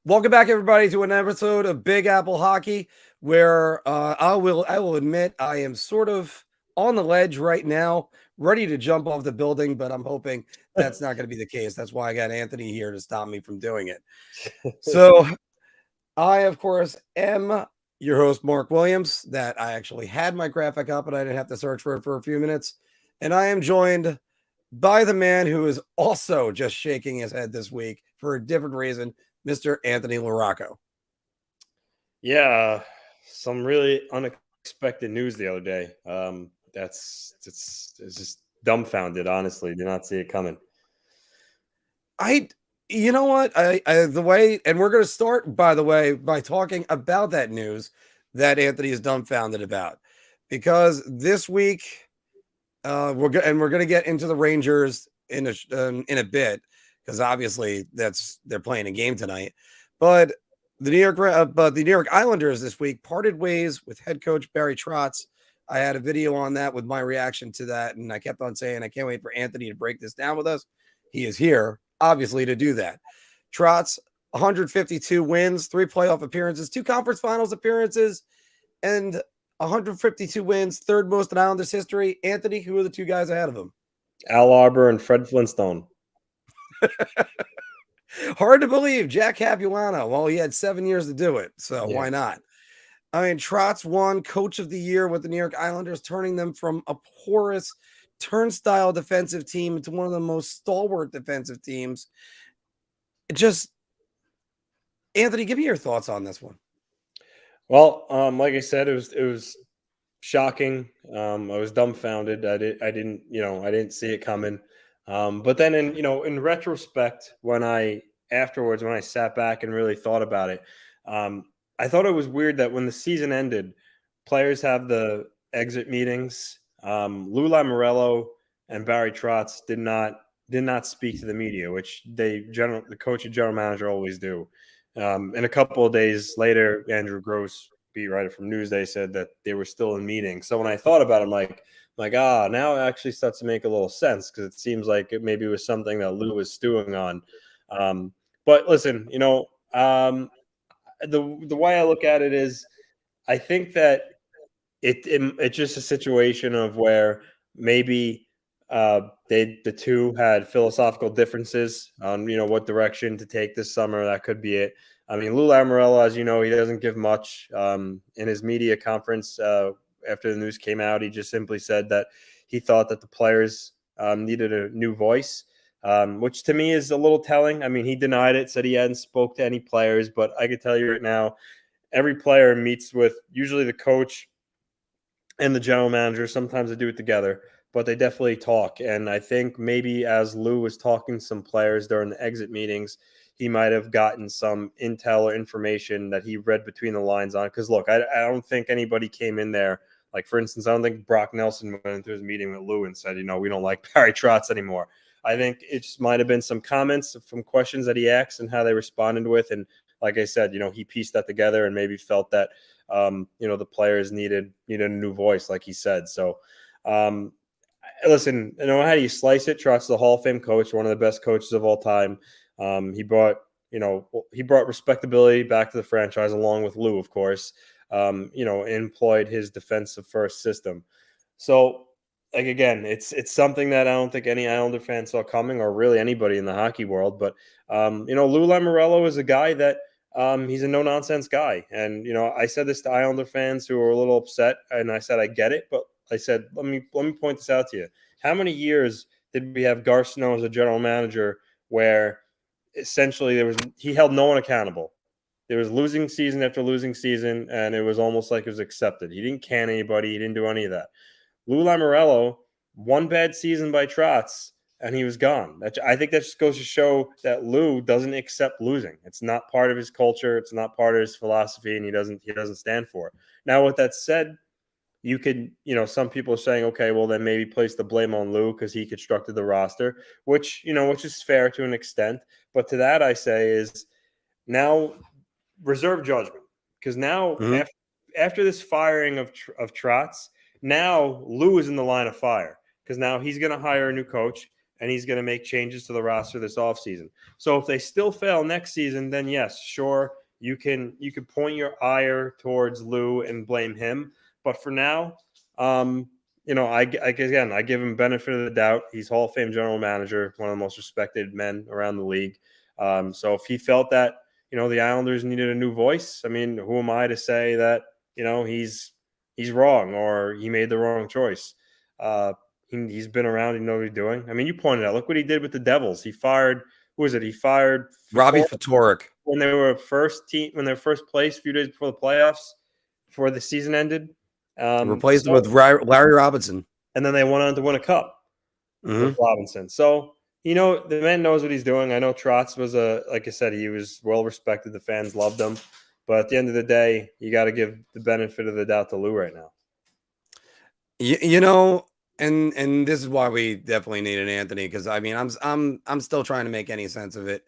Welcome back, everybody, to an episode of Big Apple Hockey, where I will admit I am sort of on the ledge right now, ready to jump off the building, but I'm hoping that's not going to be the case. That's why I got Anthony here to stop me from doing it. So I, of course, am your host, Mark Williams. That I actually had my graphic up, and I didn't have to search for it for a few minutes. And I am joined by the man who is also just shaking his head this week for a different reason, Mr. Anthony LaRocco. Yeah, some really unexpected news the other day. It's just dumbfounded. Honestly, did not see it coming. You know what? The way, and we're going to start, by the way, by talking about that news that Anthony is dumbfounded about, because this week, we're going to get into the Rangers in a bit, because obviously they're playing a game tonight, but the New York Islanders this week parted ways with head coach Barry Trotz. I had a video on that with my reaction to that, and I kept on saying I can't wait for Anthony to break this down with us. He is here, obviously, to do that. Trotz, 152 wins, 3 playoff appearances, 2 conference finals appearances, and 152 wins, third most in Islanders history. Anthony, who are the 2 guys ahead of him? Al Arbor and Fred Flintstone. Hard to believe. Jack Capuano. Well, he had 7 years to do it, so why not? I mean, Trotz won Coach of the Year with the New York Islanders, turning them from a porous, turnstile defensive team into one of the most stalwart defensive teams. Anthony, give me your thoughts on this one. Well, like I said, it was shocking. I was dumbfounded. I didn't see it coming. But then in retrospect, when I sat back and really thought about it, I thought it was weird that when the season ended, players have the exit meetings. Lou Lamoriello and Barry Trotz did not speak to the media, which the coach and general manager always do. And a couple of days later, Andrew Gross, beat writer from Newsday, said that they were still in meetings. So when I thought about it, I'm like, now it actually starts to make a little sense, because it seems like it maybe was something that Lou was stewing on. But listen, the way I look at it is, I think that it's just a situation of where maybe the two had philosophical differences on what direction to take this summer. That could be it. I mean, Lou Lamoriello, as you know, he doesn't give much. In his media conference after the news came out, he just simply said that he thought that the players needed a new voice, which to me is a little telling. I mean, he denied it, said he hadn't spoke to any players, but I can tell you right now, every player meets with usually the coach and the general manager. Sometimes they do it together, but they definitely talk. And I think maybe as Lou was talking to some players during the exit meetings, he might have gotten some intel or information that he read between the lines on. Because, look, I don't think anybody came in there. Like, for instance, I don't think Brock Nelson went into his meeting with Lou and said, we don't like Barry Trotz anymore. I think it just might have been some comments from questions that he asked and how they responded with. And like I said, he pieced that together and maybe felt that, the players needed a new voice, like he said. So, listen, how do you slice it? Trotz, the Hall of Fame coach, one of the best coaches of all time. He brought respectability back to the franchise, along with Lou, of course. Employed his defensive first system. So, like, again, it's something that I don't think any Islander fan saw coming, or really anybody in the hockey world. But Lou Lamoriello is a guy that he's a no nonsense guy, and I said this to Islander fans who were a little upset, and I said I get it, but I said let me point this out to you. How many years did we have Gar Snow as a general manager where essentially he held no one accountable? There was losing season after losing season, and it was almost like it was accepted. He didn't can anybody. He didn't do any of that. Lou Lamoriello, one bad season by Trotz, and he was gone. I think that just goes to show that Lou doesn't accept losing. It's not part of his culture. It's not part of his philosophy, and he doesn't stand for it. Now, with that said, you could, some people are saying, okay, well, then maybe place the blame on Lou because he constructed the roster, which is fair to an extent. But to that, I say is now reserve judgment, because now after this firing of Trotz, now Lou is in the line of fire, because now he's going to hire a new coach, and he's going to make changes to the roster this offseason. So if they still fail next season, then yes, sure, you can point your ire towards Lou and blame him. But for now, I give him benefit of the doubt. He's Hall of Fame general manager, one of the most respected men around the league. So if he felt that, the Islanders needed a new voice, I mean, who am I to say that, he's wrong or he made the wrong choice? He's been around. He knows what he's doing. I mean, you pointed out, look what he did with the Devils. He fired, who was it? He fired Robbie Ftorek when they were first place a few days before the playoffs, before the season ended. Replaced him with Larry Robinson. And then they went on to win a cup with Robinson. So, the man knows what he's doing. I know Trotz was like I said, he was well respected. The fans loved him. But at the end of the day, you got to give the benefit of the doubt to Lou right now. And this is why we definitely need an Anthony, because I mean, I'm still trying to make any sense of it.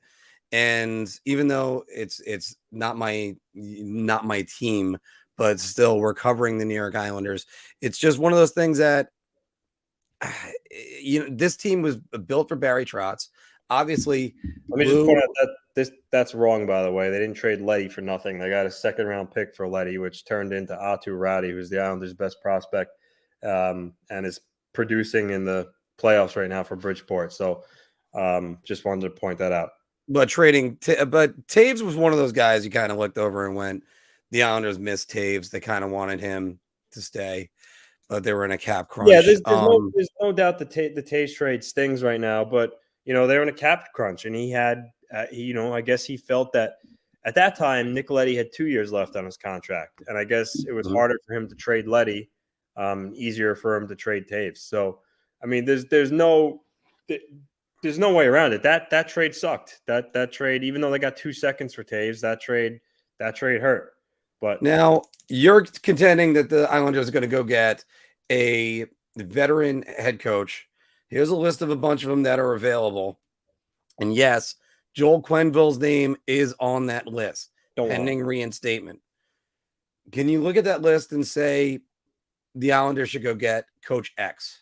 And even though it's not my team, but still we're covering the New York Islanders. It's just one of those things that this team was built for Barry Trotz. Obviously, let me just point out that that's wrong, by the way. They didn't trade Leddy for nothing. They got a second-round pick for Leddy, which turned into Atu Radi, who's the Islanders' best prospect, and is producing in the playoffs right now for Bridgeport. So just wanted to point that out. But but Taves was one of those guys you kind of looked over and went, the Islanders missed Taves. They kind of wanted him to stay, but they were in a cap crunch. Yeah, there's no doubt the Taves trade stings right now, but they're in a cap crunch, and he had, I guess he felt that at that time Nicoletti had 2 years left on his contract, and I guess it was harder for him to trade Leddy, easier for him to trade Taves. So, I mean, there's no way around it. That trade sucked. That trade, even though they got 2 seconds for Taves, that trade hurt. But now you're contending that the Islanders are going to go get a veteran head coach. Here's a list of a bunch of them that are available. And yes, Joel Quenneville's name is on that list, pending reinstatement. Can you look at that list and say the Islanders should go get Coach X?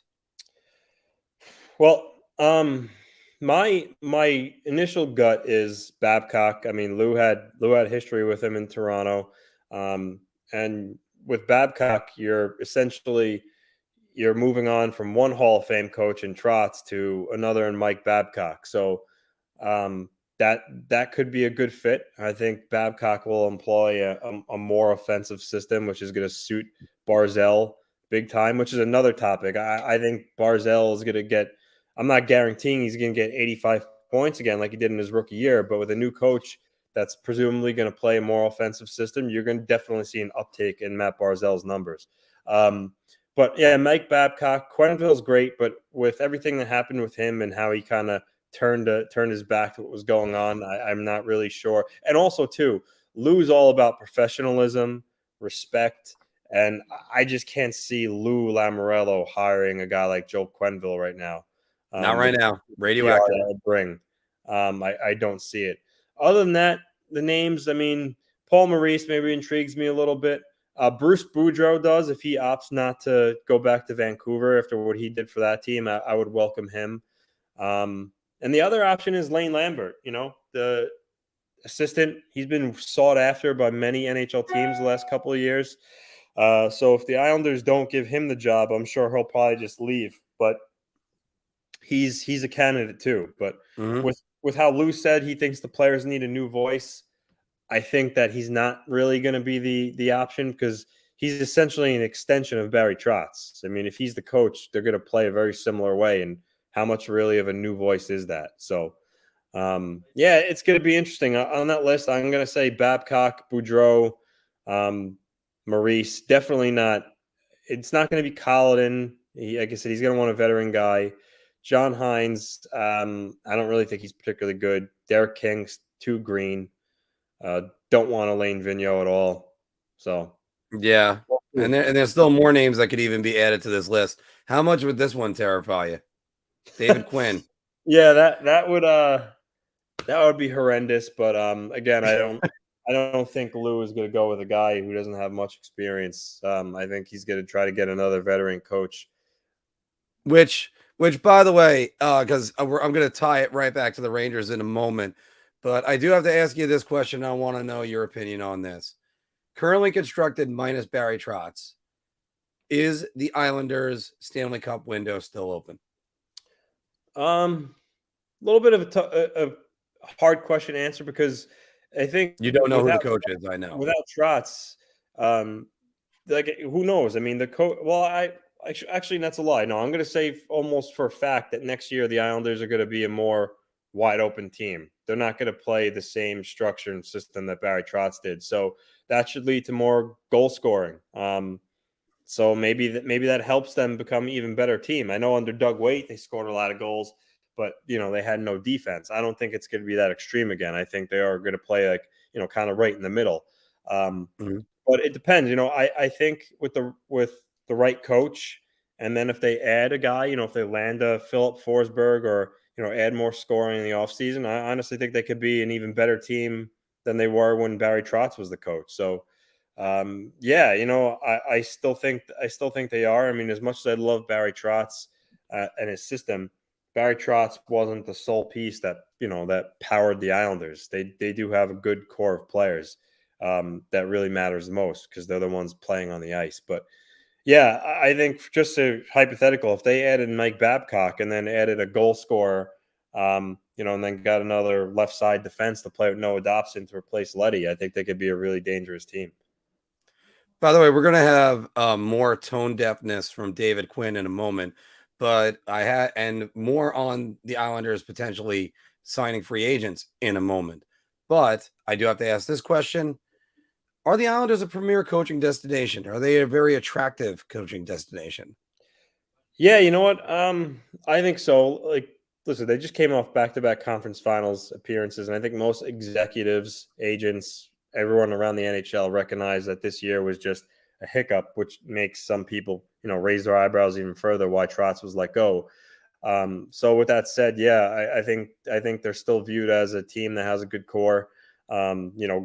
Well, my initial gut is Babcock. I mean, Lou had history with him in Toronto. And with Babcock, you're moving on from one Hall of Fame coach in Trotz to another in Mike Babcock. So that could be a good fit. I think Babcock will employ a more offensive system, which is going to suit Barzal big time, which is another topic. I think Barzal is going to get – I'm not guaranteeing he's going to get 85 points again like he did in his rookie year, but with a new coach that's presumably going to play a more offensive system, you're going to definitely see an uptake in Matt Barzal's numbers. But yeah, Mike Babcock, Quenneville's great, but with everything that happened with him and how he kind of turned his back to what was going on, I'm not really sure. And also, too, Lou's all about professionalism, respect, and I just can't see Lou Lamoriello hiring a guy like Joel Quenneville right now. Not right now. Radioactive. I don't see it. Other than that, the names, I mean, Paul Maurice maybe intrigues me a little bit. Bruce Boudreau does. If he opts not to go back to Vancouver after what he did for that team, I would welcome him. And the other option is Lane Lambert, the assistant. He's been sought after by many NHL teams the last couple of years. So if the Islanders don't give him the job, I'm sure he'll probably just leave. But he's a candidate too. But with how Lou said he thinks the players need a new voice, I think that he's not really going to be the option because he's essentially an extension of Barry Trotz. I mean, if he's the coach, they're going to play a very similar way. And how much really of a new voice is that? So, yeah, it's going to be interesting. On that list, I'm going to say Babcock, Boudreau, Maurice. Definitely not. It's not going to be Colliton. Like I said, he's going to want a veteran guy. John Hines, I don't really think he's particularly good. Derek King's too green. Don't want Alain Vigneault at all. So yeah, and there's still more names that could even be added to this list. How much would this one terrify you? David Quinn. Yeah, that would be horrendous. But again, I don't think Lou is going to go with a guy who doesn't have much experience. I think he's going to try to get another veteran coach. Which Which, by the way, because I'm going to tie it right back to the Rangers in a moment, but I do have to ask you this question. I want to know your opinion on this. Currently constructed minus Barry Trotz, is the Islanders' Stanley Cup window still open? A little bit of a hard question to answer because I think You don't know who the coach is, I know. without Trotz, like who knows? I mean, the coach. Well, actually that's a lie. No, I'm going to say almost for a fact that next year the Islanders are going to be a more wide open team. They're not going to play the same structure and system that Barry Trotz did. So that should lead to more goal scoring. So maybe that helps them become an even better team. I know under Doug Waite they scored a lot of goals, but they had no defense. I don't think it's going to be that extreme again. I think they are going to play like kind of right in the middle. But it depends. I think with the right coach, and then if they add a guy, if they land a Philip Forsberg or add more scoring in the offseason, I honestly think they could be an even better team than they were when Barry Trotz was the coach. So yeah, I still think they are. I mean, as much as I love Barry Trotz and his system, Barry Trotz wasn't the sole piece that that powered the Islanders. They do have a good core of players that really matters the most because they're the ones playing on the ice. But yeah, I think just a hypothetical, if they added Mike Babcock and then added a goal scorer, and then got another left side defense to play with Noah Dobson to replace Letty, I think they could be a really dangerous team. By the way, we're going to have more tone deafness from David Quinn in a moment, but and more on the Islanders potentially signing free agents in a moment. But I do have to ask this question. Are the Islanders a premier coaching destination? Are they a very attractive coaching destination? Yeah, you know what? I think so. Like, listen, they just came off back-to-back conference finals appearances, and I think most executives, agents, everyone around the NHL recognize that this year was just a hiccup, which makes some people, raise their eyebrows even further why Trotz was let go. So with that said, yeah, I think they're still viewed as a team that has a good core.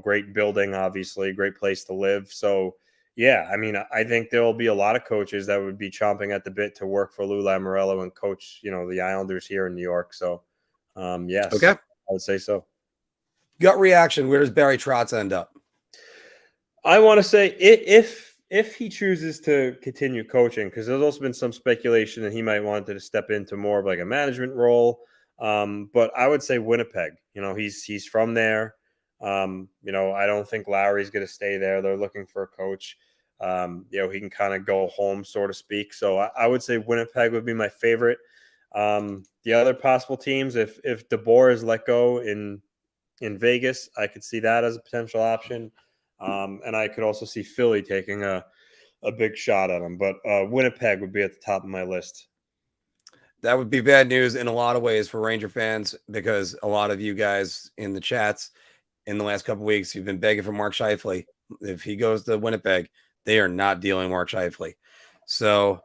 Great building, obviously, great place to live. So yeah, I mean, I think there will be a lot of coaches that would be chomping at the bit to work for Lou Lamoriello and coach, the Islanders here in New York. So yes, Okay. I would say so. Gut reaction. Where does Barry Trotz end up? I want to say if he chooses to continue coaching, because there's also been some speculation that he might want to step into more of like a management role. But I would say Winnipeg. He's from there. I don't think Lowry's going to stay there. They're looking for a coach. He can kind of go home, so to speak. So I would say Winnipeg would be my favorite. The other possible teams, if DeBoer is let go in Vegas, I could see that as a potential option. And I could also see Philly taking a big shot at him. But Winnipeg would be at the top of my list. That would be bad news in a lot of ways for Ranger fans because a lot of you guys in the chats in the last couple of weeks, you've been begging for Mark Scheifele. If he goes to Winnipeg, they are not dealing Mark Scheifele. So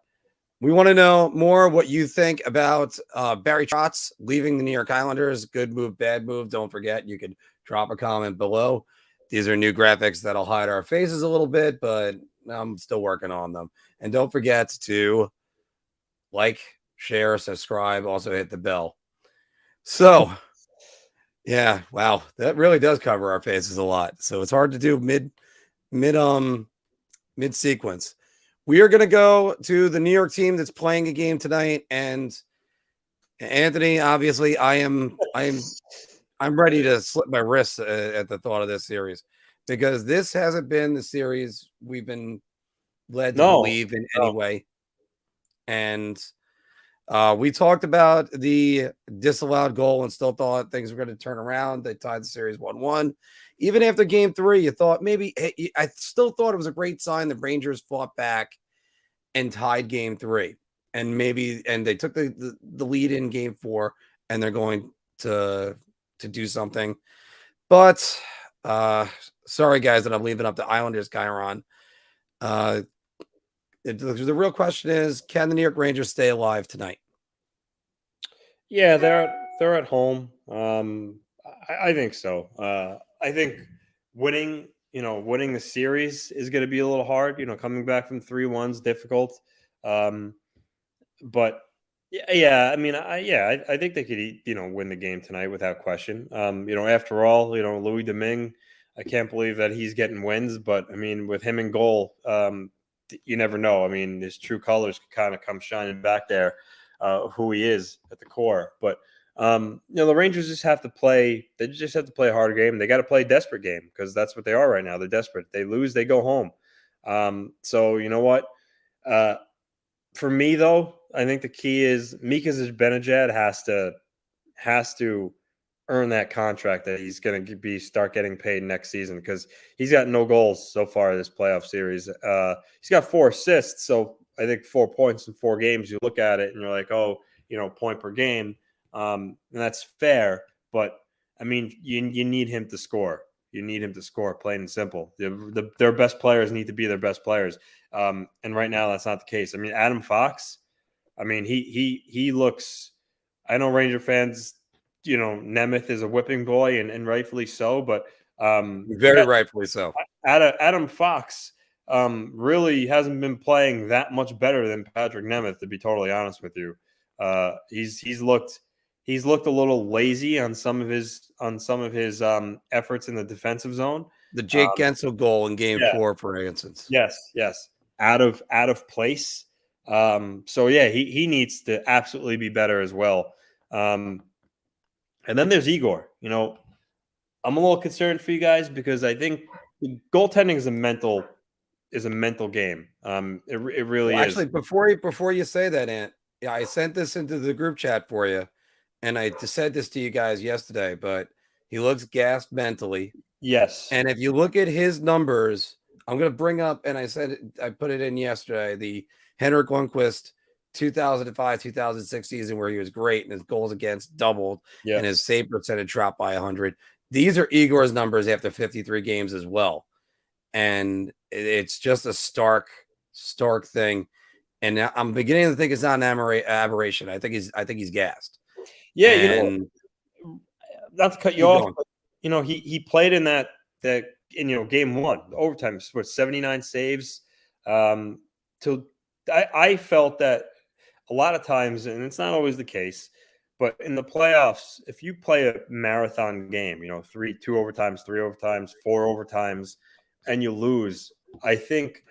we want to know more what you think about Barry Trotz leaving the New York Islanders. Good move, bad move. Don't forget, you could drop a comment below. These are new graphics that'll hide our faces a little bit, but I'm still working on them. And don't forget to like, share, subscribe, also hit the bell. So, yeah, wow, that really does cover our faces a lot. So it's hard to do mid sequence. We are going to go to the New York team that's playing a game tonight, and Anthony, obviously, I'm ready to slip my wrists at the thought of this series because this hasn't been the series we've been led to believe in anyway. And we talked about the disallowed goal and still thought things were going to turn around. They tied the series 1-1. Even after game 3, you thought maybe I still thought it was a great sign the Rangers fought back and tied game 3. And they took the lead in game 4 and they're going to do something. But sorry guys that I'm leaving up the Islanders, Chiron. The real question is, can the New York Rangers stay alive tonight? Yeah, they're at home. I think so. I think winning the series is going to be a little hard. Coming back from 3-1 is difficult. But Yeah. I mean, I think they could, win the game tonight without question. After all, Louis Domingue, I can't believe that he's getting wins, but I mean, with him in goal, you never know. I mean, his true colors could kind of come shining back there, who he is at the core. But the Rangers just have to play. They just have to play a harder game. They got to play a desperate game because that's what they are right now. They're desperate. They lose, they go home. So you know what? For me, though, I think the key is Mika Zibanejad has to earn that contract that he's going to start getting paid next season because he's got no goals so far this playoff series. He's got 4 assists, so I think 4 points in 4 games. You look at it and you're like, oh, point per game, and that's fair. But I mean, you need him to score. You need him to score, plain and simple. Their best players need to be their best players. And right now, that's not the case. I mean, Adam Fox, I mean, he looks – I know Ranger fans, Nemeth is a whipping boy, and rightfully so. But Very rightfully so. Adam Fox really hasn't been playing that much better than Patrick Nemeth, to be totally honest with you. He's looked a little lazy on some of his efforts in the defensive zone. The Jake Gensel goal in Game 4, for instance. Yes, out of place. So yeah, he needs to absolutely be better as well. And then there's Igor. I'm a little concerned for you guys because I think goaltending is a mental game. It really is. Actually, before you say that, Ant, yeah, I sent this into the group chat for you, and I said this to you guys yesterday, but he looks gassed mentally. Yes. And if you look at his numbers, I'm going to bring up, and I put it in yesterday, the Henrik Lundqvist 2005-2006 season where he was great and his goals against doubled and his save percentage dropped by 100. These are Igor's numbers after 53 games as well. And it's just a stark thing. And I'm beginning to think it's not an aberration. I think he's gassed. Yeah, not to cut you off, but, he played in that game 1, overtime, 79 saves. I felt that a lot of times, and it's not always the case, but in the playoffs, if you play a marathon game, 2 overtimes, 3 overtimes, 4 overtimes, and you lose, I think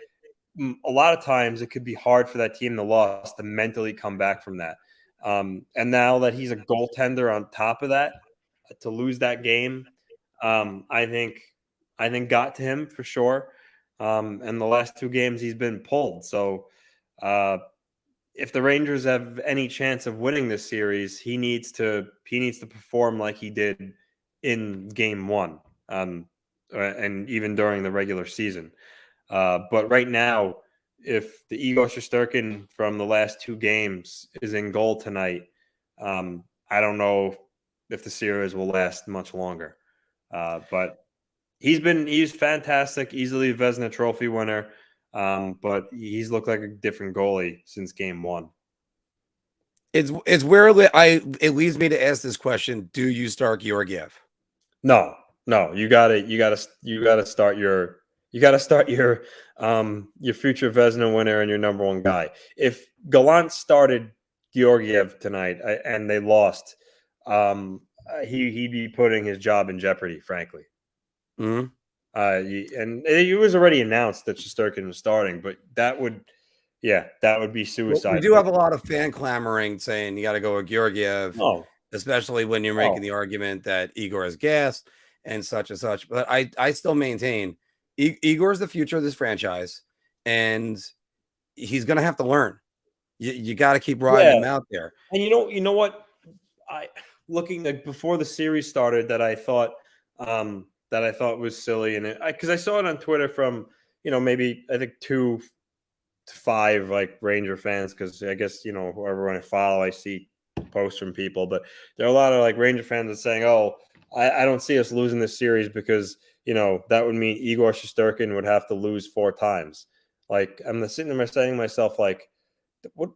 a lot of times it could be hard for that team to mentally come back from that. And now that he's a goaltender on top of that, to lose that game, I think got to him for sure. And the last 2 games he's been pulled. So if the Rangers have any chance of winning this series, he needs to perform like he did in Game 1, and even during the regular season. But right now, if the Igor Shesterkin from the last 2 games is in goal tonight, I don't know if the series will last much longer. But he's fantastic, easily a Vezina Trophy winner. But he's looked like a different goalie since Game 1. It's where it leads me to ask this question: do you start Georgiev? No, you gotta start your future Vezina winner and your number 1 guy. If Gallant started Georgiev tonight and they lost, he'd be putting his job in jeopardy, frankly. Mm-hmm. And it was already announced that Shesterkin was starting, but that would be suicide. Well, we do have a lot of fan clamoring saying you got to go with Georgiev, especially when you're making the argument that Igor is gassed and such and such. But I still maintain Igor is the future of this franchise, and he's going to have to learn. You got to keep riding him out there. And you know what? Looking before the series started, that I thought was silly, and because I saw it on Twitter from maybe I think 2 to 5 like Ranger fans, because I guess whoever I follow, I see posts from people, but there are a lot of like Ranger fans that saying, "Oh, I don't see us losing this series because that would mean Igor Shesterkin would have to lose 4 times." Like I'm sitting there saying to myself, like, what?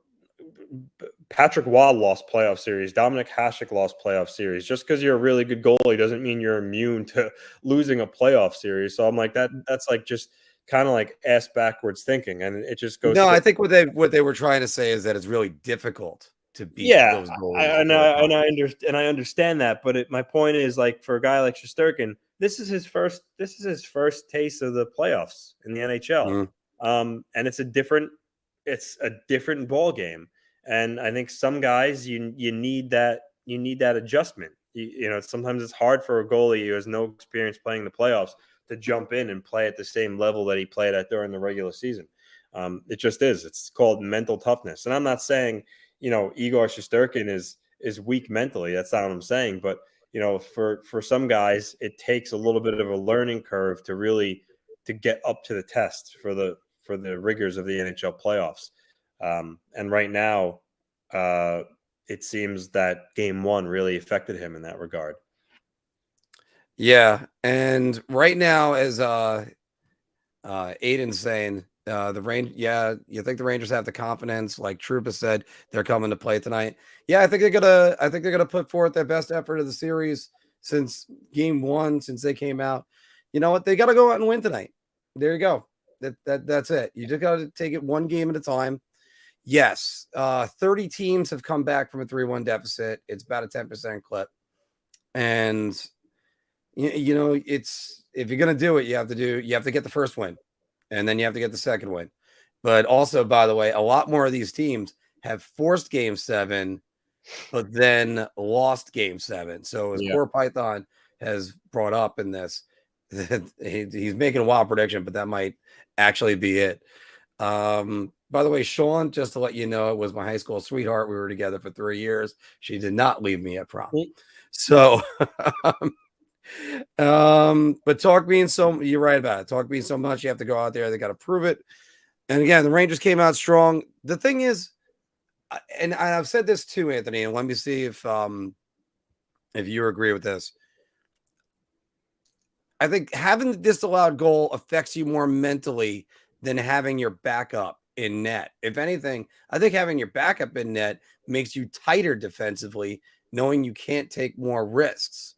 Patrick Waugh lost playoff series. Dominic Hasek lost playoff series. Just because you're a really good goalie doesn't mean you're immune to losing a playoff series. So I'm like that's like just kind of like ass backwards thinking, and it just goes. No, I think what they were trying to say is that it's really difficult to beat those goalies. I understand that, but my point is, like, for a guy like Shesterkin, this is his first taste of the playoffs in the NHL, and it's a different ball game. And I think some guys you need that adjustment. Sometimes it's hard for a goalie who has no experience playing the playoffs to jump in and play at the same level that he played at during the regular season. It just is. It's called mental toughness. And I'm not saying, Igor Shesterkin is weak mentally. That's not what I'm saying. But, for some guys, it takes a little bit of a learning curve to get up to the test for the rigors of the NHL playoffs. And right now, it seems that game one really affected him in that regard. Yeah. And right now, as Aiden's saying, you think the Rangers have the confidence, like Troupa said, they're coming to play tonight. Yeah, I think they're gonna put forth their best effort of the series since game one, since they came out. You know what? They got to go out and win tonight. There you go. That's it. You just got to take it one game at a time. Yes, 30 teams have come back from a 3-1 deficit. It's about a 10% clip, and it's, if you're gonna do it, you have to get the first win, and then you have to get the second win. But also, by the way, a lot more of these teams have forced game 7, but then lost game 7. So as Core Python has brought up in this, he's making a wild prediction, but that might actually be it. By the way, Sean, just to let you know, it was my high school sweetheart. We were together for 3 years. She did not leave me at prom. So, but talk being so, you're right about it. Talk being so much, you have to go out there. They got to prove it. And again, the Rangers came out strong. The thing is, and I've said this too, Anthony, and let me see if you agree with this. I think having the disallowed goal affects you more mentally than having your backup in net. If anything, I think having your backup in net makes you tighter defensively, knowing you can't take more risks.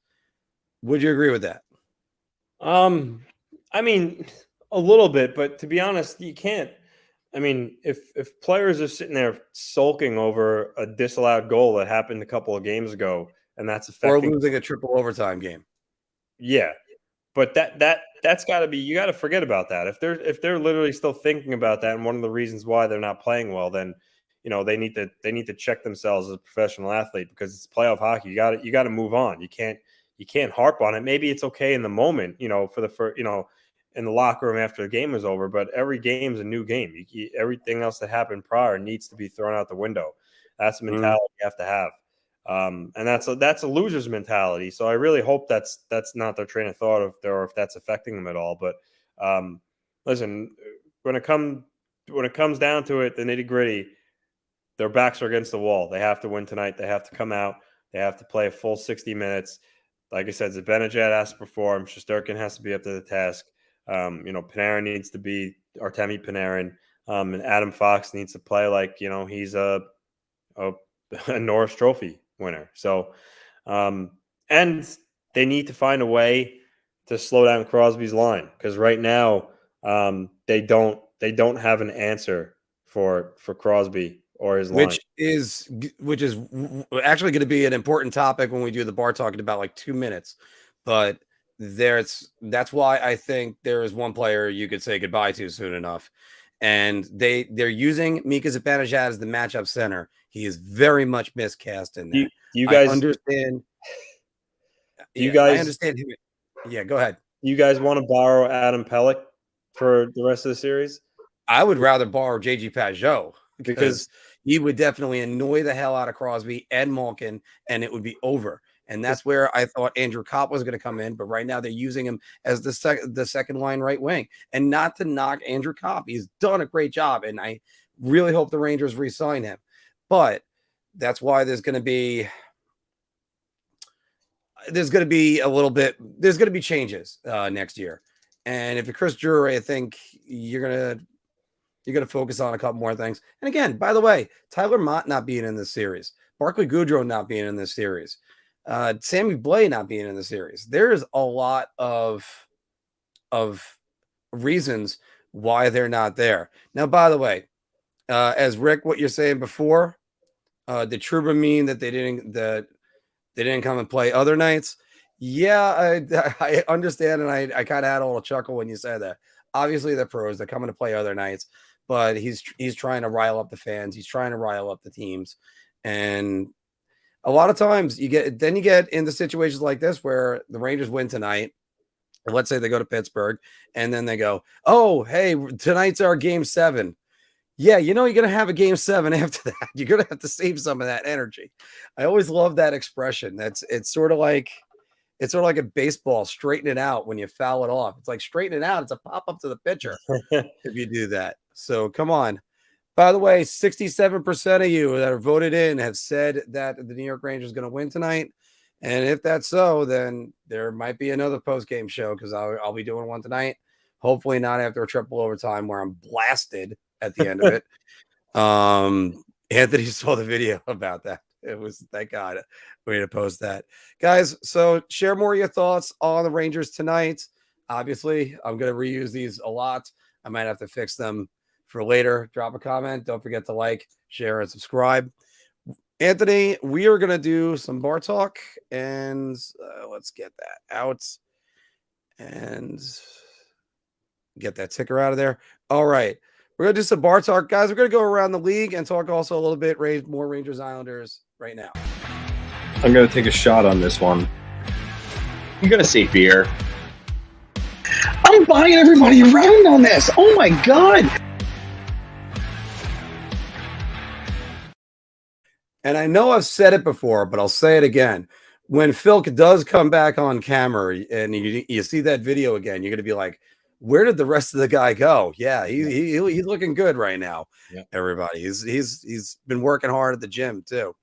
Would you agree with that? I mean, a little bit, but to be honest, you can't. I mean, if players are sitting there sulking over a disallowed goal that happened a couple of games ago, and that's affecting, or losing a triple overtime game. Yeah. But that's got to be, you got to forget about that. If they're literally still thinking about that, and one of the reasons why they're not playing well, then they need to check themselves as a professional athlete, because it's playoff hockey. You got to move on. You can't harp on it. Maybe it's okay in the moment, for the first, in the locker room after the game is over, but every game's a new game. Everything else that happened prior needs to be thrown out the window. That's the mentality you have to have. And that's a loser's mentality. So I really hope that's not their train of thought, or if that's affecting them at all. But listen, when it comes down to it, the nitty gritty, their backs are against the wall. They have to win tonight. They have to come out. They have to play a full 60 minutes. Like I said, Zibanejad has to perform. Shesterkin has to be up to the task. Panarin needs to be Artemi Panarin, and Adam Fox needs to play like he's a Norris Trophy winner. So, and they need to find a way to slow down Crosby's line, because right now they don't have an answer for Crosby or his line. Which is actually going to be an important topic when we do the bar talk in about like 2 minutes. But that's why I think there is one player you could say goodbye to soon enough. And they're using Mika Zibanejad as the matchup center. He is very much miscast in that. You guys I understand. I understand him. Yeah, go ahead. You guys want to borrow Adam Pelech for the rest of the series? I would rather borrow JG Pajot, because he would definitely annoy the hell out of Crosby and Malkin, and it would be over. And that's where I thought Andrew Kopp was going to come in, but right now they're using him as the second line right wing. And not to knock Andrew Kopp, he's done a great job, and I really hope the Rangers re-sign him. But that's why there's going to be changes next year. And if you're Chris Drury, I think you're gonna focus on a couple more things. And again, by the way, Tyler Mott not being in this series, Barclay Goodrow not being in this series, Sammy Blais not being in the series. There's a lot of reasons why they're not there. Now, by the way, as Rick, what you're saying before, Did Trouba mean that they didn't come and play other nights? Yeah, I understand, and I kind of had a little chuckle when you said that. Obviously, they're pros; they're coming to play other nights, but he's trying to rile up the fans. He's trying to rile up the teams, and a lot of times you get into situations like this where the Rangers win tonight. Let's say they go to Pittsburgh, and then they go, "Oh, hey, tonight's our game 7." Yeah, you're going to have a game 7 after that. You're going to have to save some of that energy. I always love that expression. It's sort of like a baseball, straighten it out when you foul it off. It's like straighten it out. It's a pop up to the pitcher if you do that. So come on. By the way, 67% of you that are voted in have said that the New York Rangers are going to win tonight. And if that's so, then there might be another post-game show because I'll be doing one tonight. Hopefully not after a triple overtime where I'm blasted at the end of it. Anthony saw the video about that. It was, thank God, we need to post that. Guys, so share more of your thoughts on the Rangers tonight. Obviously, I'm going to reuse these a lot. I might have to fix them for later. Drop a comment. Don't forget to like, share, and subscribe. Anthony, we are going to do some bar talk, and let's get that out and get that ticker out of there. All right. We're going to do some bar talk. Guys, we're going to go around the league and talk also a little bit more Rangers Islanders right now. I'm going to take a shot on this one. I'm going to say beer. I'm buying everybody around on this. Oh, my God. And I know I've said it before, but I'll say it again. When Philk does come back on camera and you see that video again, you're going to be like, where did the rest of the guy go? Yeah, he's looking good right now. Yeah. Everybody, he's been working hard at the gym too.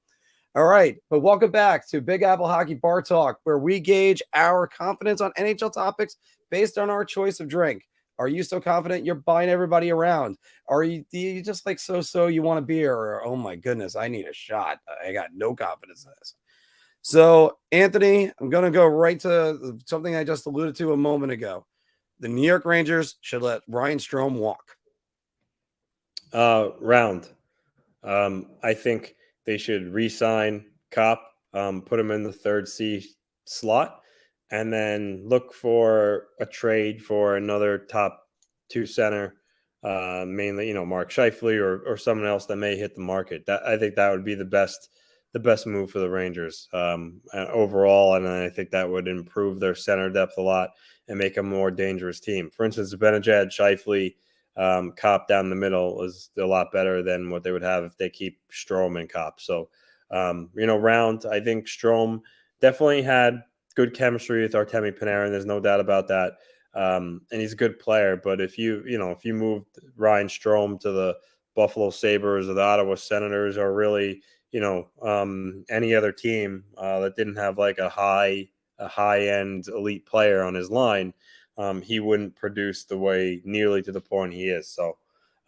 All right, but welcome back to Big Apple Hockey Bar Talk, where we gauge our confidence on NHL topics based on our choice of drink. Are you so confident you're buying everybody around? Do you just like so you want a beer? Or, oh my goodness, I need a shot. I got no confidence in this. So, Anthony, I'm going to go right to something I just alluded to a moment ago. The New York Rangers should let Ryan Strome walk. Round. I think they should re-sign Kopp, put him in the third C slot, and then look for a trade for another top 2 center, mainly, Mark Scheifele or someone else that may hit the market. I think that would be the best move for the Rangers overall, and I think that would improve their center depth a lot and make a more dangerous team. For instance, Benajad, Scheifele, Kopp down the middle is a lot better than what they would have if they keep Strome and Kopp. So, round, I think Strome definitely had good chemistry with Artemi Panarin. There's no doubt about that. And he's a good player. But if you moved Ryan Strome to the Buffalo Sabres or the Ottawa Senators or really, any other team that didn't have like a high-end elite player on his line, he wouldn't produce nearly to the point he is. So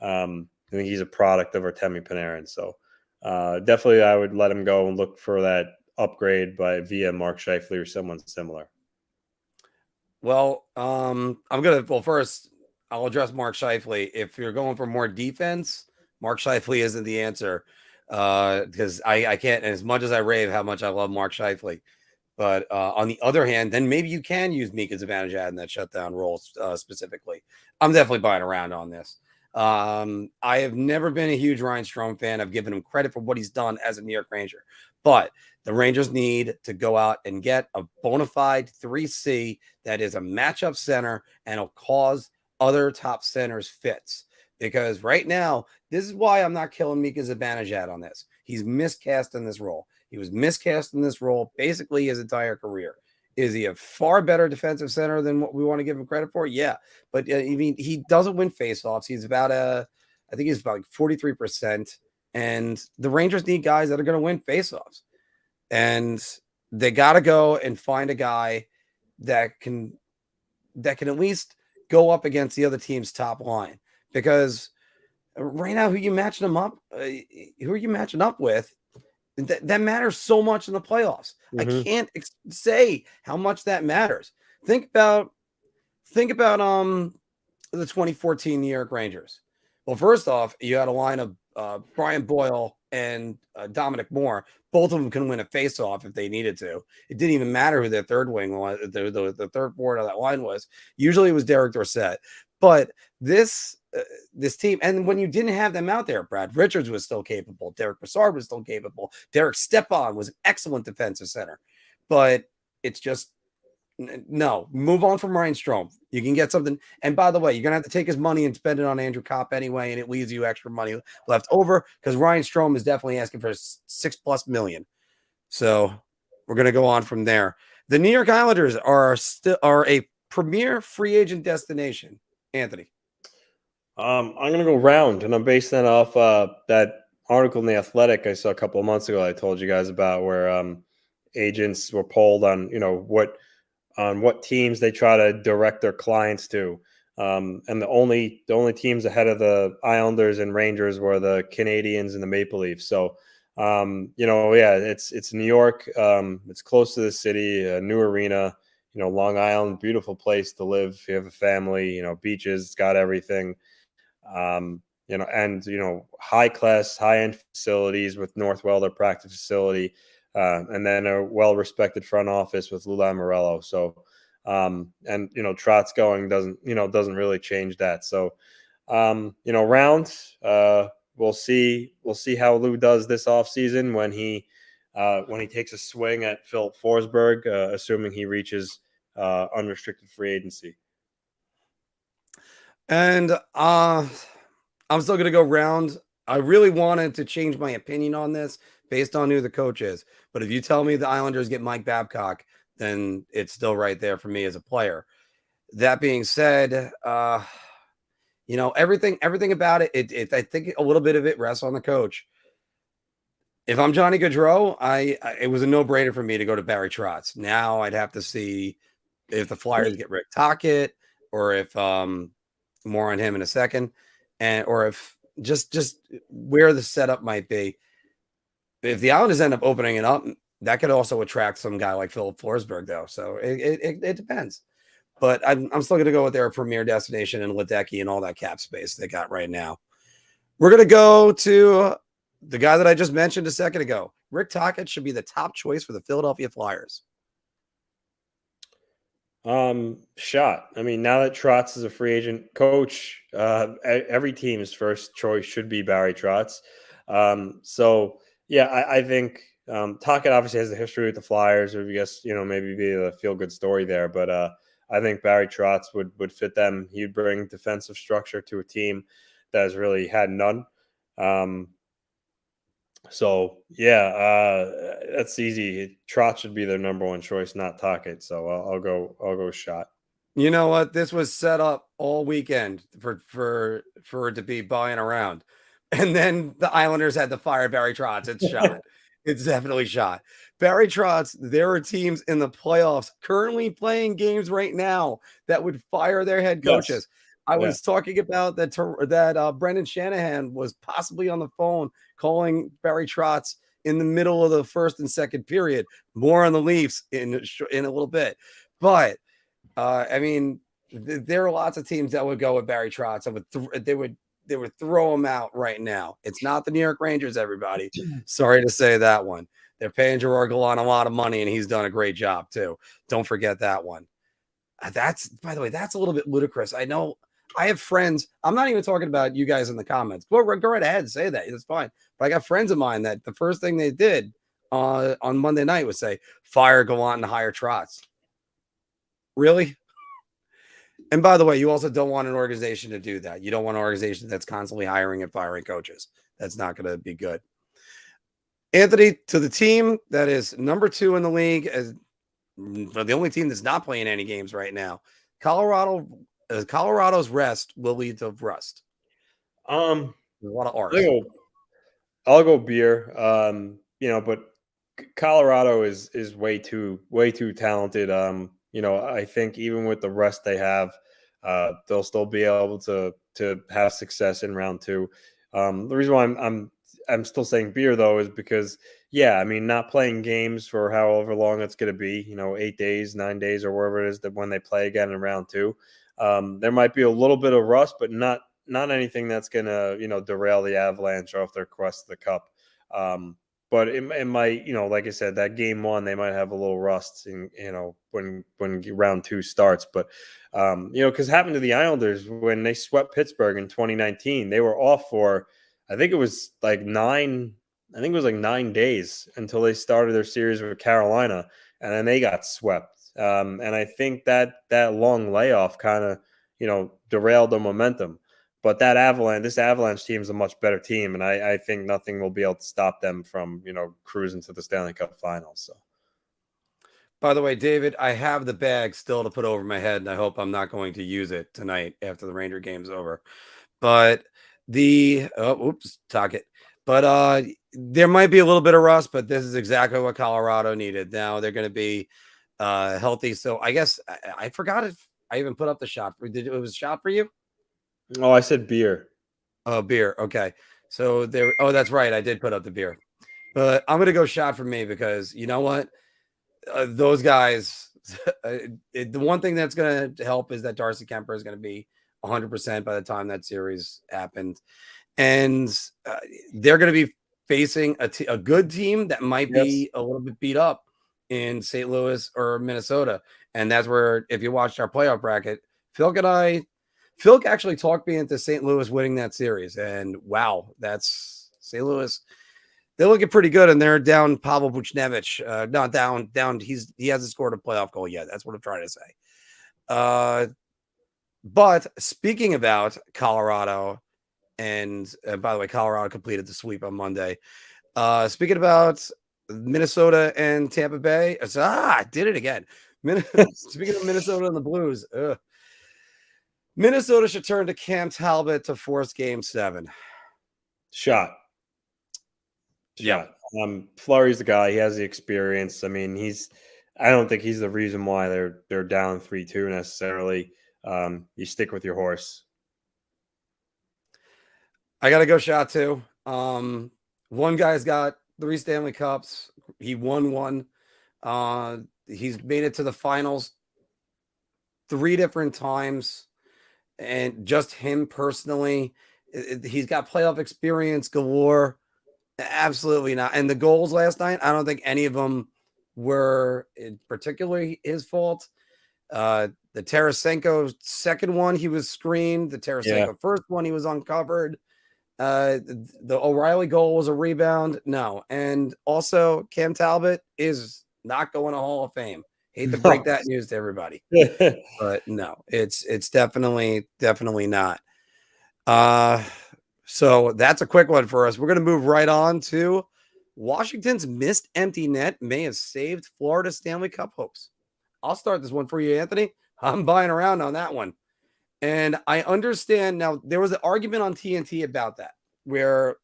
I think he's a product of Artemi Panarin. So definitely I would let him go and look for that upgrade via Mark Scheifele or someone similar. Well, first I'll address Mark Scheifele. If you're going for more defense, Mark Scheifele isn't the answer because I can't, as much as I rave how much I love Mark Scheifele. But on the other hand, then maybe you can use Mika Zibanejad in that shutdown role specifically. I'm definitely buying around on this. I have never been a huge Ryan Strome fan. I've given him credit for what he's done as a New York Ranger. But the Rangers need to go out and get a bona fide 3C that is a matchup center and will cause other top centers fits. Because right now, this is why I'm not killing Mika Zibanejad on this. He's miscast in this role. He was miscast in this role basically his entire career. Is he a far better defensive center than what we want to give him credit for? Yeah. But he doesn't win faceoffs. He's about I think he's about like 43%. And the Rangers need guys that are going to win faceoffs. And they got to go and find a guy that can at least go up against the other team's top line. Because right now, who are you matching up with? That matters so much in the playoffs. Mm-hmm. I can't say how much that matters. Think about the 2014 New York Rangers. Well, first off, you had a line of Brian Boyle, and Dominic Moore, both of them can win a face-off if they needed to. It didn't even matter who their third wing was, the third forward of that line was. Usually it was Derek Dorsett. But this team, and when you didn't have them out there, Brad Richards was still capable. Derek Brassard was still capable. Derek Stepan was an excellent defensive center. But it's just, no, move on from Ryan Strome. You can get something. And by the way, you're going to have to take his money and spend it on Andrew Kopp anyway, and it leaves you extra money left over because Ryan Strome is definitely asking for $6+ million. So we're going to go on from there. The New York Islanders are a premier free agent destination. Anthony. I'm going to go round, and I'm basing that off that article in The Athletic I saw a couple of months ago I told you guys about, where agents were polled on, what teams they try to direct their clients to. And the only teams ahead of the Islanders and Rangers were the Canadiens and the Maple Leafs. So, it's New York. It's close to the city, a new arena, Long Island, beautiful place to live. If you have a family, beaches, it's got everything. High class, high end facilities with Northwell, their practice facility. And then a well-respected front office with Lou Lamoriello. So, Trotz going doesn't really change that. So, round, we'll see how Lou does this offseason when he takes a swing at Philip Forsberg, assuming he reaches unrestricted free agency. And I'm still going to go round. I really wanted to change my opinion on this based on who the coach is. But if you tell me the Islanders get Mike Babcock, then it's still right there for me as a player. That being said, everything about it, I think a little bit of it rests on the coach. If I'm Johnny Gaudreau, it was a no-brainer for me to go to Barry Trotz. Now I'd have to see if the Flyers get Rick Tocchet, or if more on him in a second, or if just where the setup might be. If the Islanders end up opening it up, that could also attract some guy like Philip Forsberg, though. So it depends. But I'm still going to go with their premier destination and Ledecky and all that cap space they got right now. We're going to go to the guy that I just mentioned a second ago. Rick Tocchet should be the top choice for the Philadelphia Flyers. Shot. I mean, now that Trotz is a free agent coach, every team's first choice should be Barry Trotz. I think Tocchet obviously has a history with the Flyers, or I guess, maybe be a feel-good story there. But I think Barry Trotz would fit them. He'd bring defensive structure to a team that has really had none. That's easy. Trotz should be their number one choice, not Tocchet. So I'll go shot. You know what? This was set up all weekend for it to be buying around. And then the Islanders had to fire Barry Trotz. It's shot. It's definitely shot. Barry Trotz, there are teams in the playoffs currently playing games right now that would fire their head coaches. Yes. I was talking about that Brendan Shanahan was possibly on the phone calling Barry Trotz in the middle of the first and second period. More on the Leafs in a little bit. But, there are lots of teams that would go with Barry Trotz. They would throw him out right now. It's not the New York Rangers, everybody. Sorry to say that one. They're paying Gerard Gallant a lot of money, and he's done a great job, too. Don't forget that one. By the way, that's a little bit ludicrous. I know I have friends. I'm not even talking about you guys in the comments. Go right ahead, say that. It's fine. But I got friends of mine that the first thing they did on Monday night was say, fire Gallant and hire Trotz. Really? And by the way, you also don't want an organization to do that. You don't want an organization that's constantly hiring and firing coaches. That's not going to be good. Anthony, to the team that is number 2 in the league, as the only team that's not playing any games right now, Colorado's rest will lead to rust. There's a lot of R's. I'll go beer. But Colorado is way too talented. I think even with the rest they have, they'll still be able to have success in round 2. The reason why I'm still saying beer, though, is because, not playing games for however long it's going to be, 8 days, 9 days, or wherever it is that when they play again in round 2, there might be a little bit of rust, but not anything that's going to, derail the Avalanche off their quest of the Cup. But it might, like I said, that game one, they might have a little rust in, when round two starts. But, because it happened to the Islanders when they swept Pittsburgh in 2019, they were off for, I think it was like 9 days until they started their series with Carolina, and then they got swept. And I think that long layoff kind of, derailed the momentum. But this Avalanche team is a much better team, and I think nothing will be able to stop them from, cruising to the Stanley Cup Finals. So, By the way, David, I have the bag still to put over my head, and I hope I'm not going to use it tonight after the Ranger game's over. But talk it. But there might be a little bit of rust, but this is exactly what Colorado needed. Now they're going to be healthy. So I guess I forgot if I even put up the shot. It was a shot for you? Oh, I said beer. Oh, beer. Okay. So there. Oh, that's right. I did put up the beer, but I'm gonna go shot for me because you know what? Those guys. The one thing that's gonna help is that Darcy Kemper is gonna be 100% by the time that series happened, and they're gonna be facing a good team that might be a little bit beat up in St. Louis or Minnesota, and that's where if you watched our playoff bracket, Phil actually talked me into St. Louis winning that series, and wow, that's St. Louis. They're looking pretty good, and they're down Pavel Buchnevich. Not down. He hasn't scored a playoff goal yet. That's what I'm trying to say. But speaking about Colorado, and by the way, Colorado completed the sweep on Monday. Speaking about Minnesota and Tampa Bay, I did it again. Speaking of Minnesota and the Blues. Minnesota should turn to Cam Talbot to force Game 7. Shot. Yeah. Fleury's the guy. He has the experience. I mean, I don't think he's the reason why they're down 3-2 necessarily. You stick with your horse. I got to go shot too. One guy's got 3 Stanley Cups. He won one. He's made it to the finals 3 different times. And just him personally, he's got playoff experience galore. Absolutely not. And the goals last night, I don't think any of them were particularly his fault. The Tarasenko second one, he was screened. The Tarasenko first one, he was uncovered. The O'Reilly goal was a rebound. No. And also, Cam Talbot is not going to Hall of Fame. Hate to break that news to everybody, but no, it's definitely not. So that's a quick one for us. We're going to move right on to Washington's missed empty net may have saved Florida Stanley Cup hopes. I'll start this one for you, Anthony. I'm buying around on that one. And I understand now there was an argument on TNT about that, where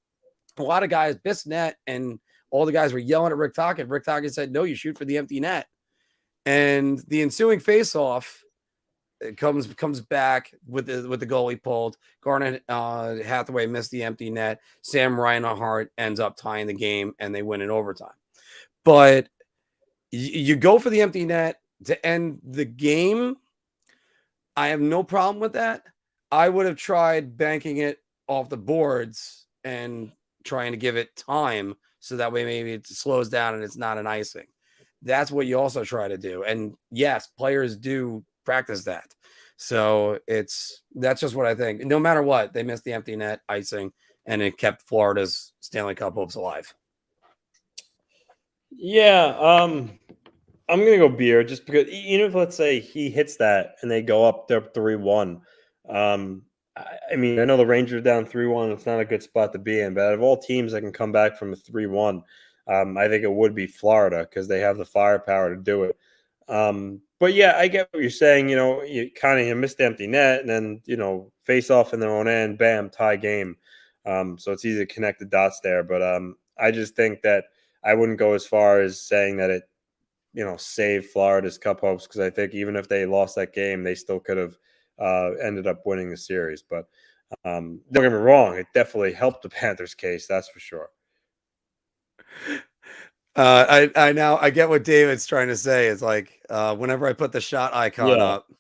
a lot of guys missed net and all the guys were yelling at Rick Tocchet. Rick Tocchet said, no, you shoot for the empty net. And the ensuing face-off comes back with the goal he pulled. Garnet Hathaway missed the empty net. Sam Reinhart ends up tying the game, and they win in overtime. But you go for the empty net to end the game. I have no problem with that. I would have tried banking it off the boards and trying to give it time so that way maybe it slows down and it's not an icing. That's what you also try to do. And yes, players do practice that. So that's just what I think. No matter what, they missed the empty net icing, and it kept Florida's Stanley Cup hopes alive. Yeah. I'm going to go beer just because even if, let's say, he hits that and they go up there 3-1. I mean, I know the Rangers down 3-1. It's not a good spot to be in, but out of all teams that can come back from a 3-1, I think it would be Florida because they have the firepower to do it. But yeah, I get what you're saying. You kind of missed the empty net and then, face off in their own end, bam, tie game. So it's easy to connect the dots there. But I just think that I wouldn't go as far as saying that it, saved Florida's cup hopes, because I think even if they lost that game, they still could have ended up winning the series. But don't get me wrong, it definitely helped the Panthers' case, that's for sure. I get what David's trying to say. It's like whenever I put the shot icon up,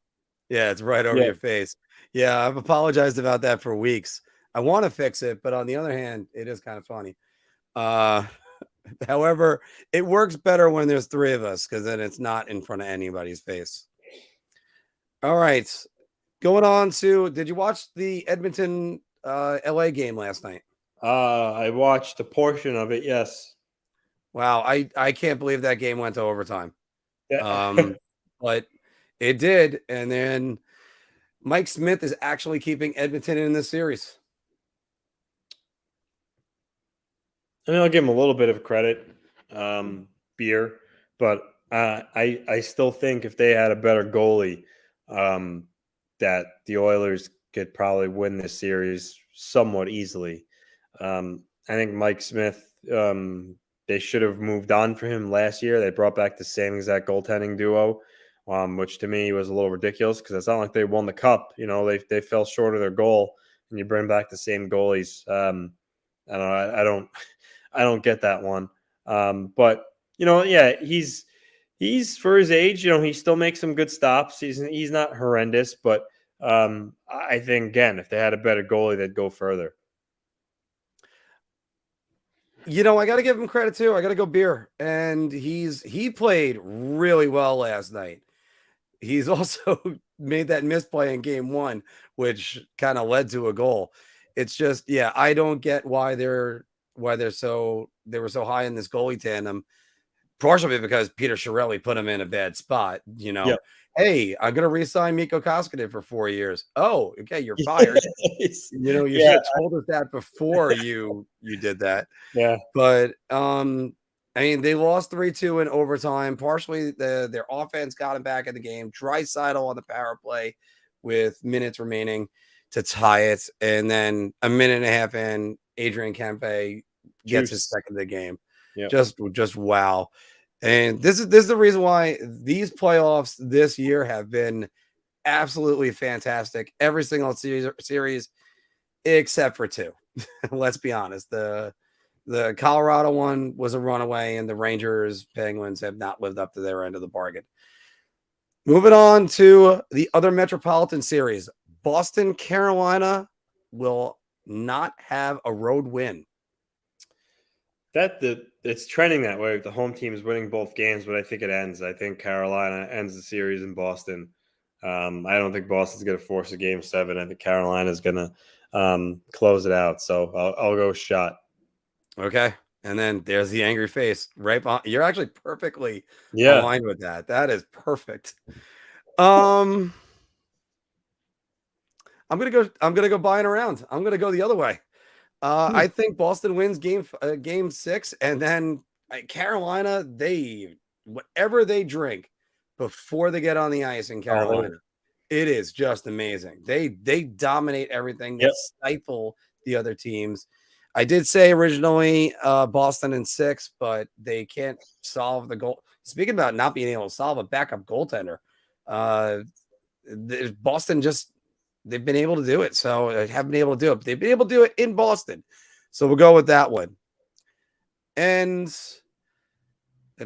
it's right over your face. Yeah, I've apologized about that for weeks. I want to fix it, but on the other hand, it is kind of funny. Uh, however, it works better when there's three of us because then it's not in front of anybody's face. All right. Going on to, did you watch the Edmonton LA game last night? I watched a portion of it. Yes. Wow, I can't believe that game went to overtime. Yeah. But it did, and then Mike Smith is actually keeping Edmonton in this series. I mean, I'll give him a little bit of credit, beer, but I still think if they had a better goalie, that the Oilers could probably win this series somewhat easily. I think Mike Smith, they should have moved on for him last year. They brought back the same exact goaltending duo, which to me was a little ridiculous because it's not like they won the cup. You know, they fell short of their goal, and you bring back the same goalies. I don't know. I don't get that one. But yeah, he's for his age, he still makes some good stops. He's not horrendous, but I think again, if they had a better goalie, they'd go further. I got to give him credit too. I got to go beer, and he played really well last night. He's also made that misplay in game 1, which kind of led to a goal. It's just, yeah, I don't get why they were so high in this goalie tandem. Partially because Peter Chiarelli put him in a bad spot. Yep. Hey, I'm gonna re-sign Mikko Koskinen for 4 years. Oh, okay, you're fired. You should have told us that before you did that. Yeah. But I mean, they lost 3-2 in overtime. Partially, their offense got him back in the game. Draisaitl on the power play with minutes remaining to tie it, and then a minute and a half in, Adrian Kempe gets his second of the game. Yep. Just wow. And this is the reason why these playoffs this year have been absolutely fantastic. Every single series except for 2. Let's be honest. The Colorado one was a runaway, and the Rangers Penguins have not lived up to their end of the bargain. Moving on to the other Metropolitan Series. Boston, Carolina will not have a road win. It's trending that way. The home team is winning both games, but I think it ends. I think Carolina ends the series in Boston. I don't think Boston's going to force a game 7. I think Carolina's going to close it out. So I'll go shot. Okay. And then there's the angry face right behind. You're actually perfectly aligned with that. That is perfect. I'm gonna go buying around. I'm gonna go the other way. I think Boston wins game 6, and then Carolina, whatever they drink before they get on the ice in Carolina, it is just amazing. They dominate everything. They stifle the other teams. I did say originally Boston in 6, but they can't solve the goal. Speaking about not being able to solve a backup goaltender, Boston they've been able to do it. So I haven't been able to do it, but they've been able to do it in Boston. So we'll go with that one. And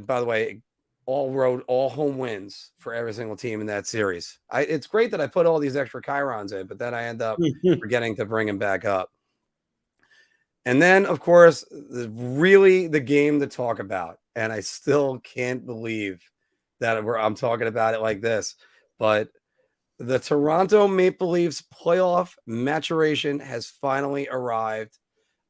by the way, all home wins for every single team in that series. It's great that I put all these extra chyrons in, but then I end up forgetting to bring them back up. And then, of course, really the game to talk about. And I still can't believe that I'm talking about it like this, but the Toronto Maple Leafs playoff maturation has finally arrived.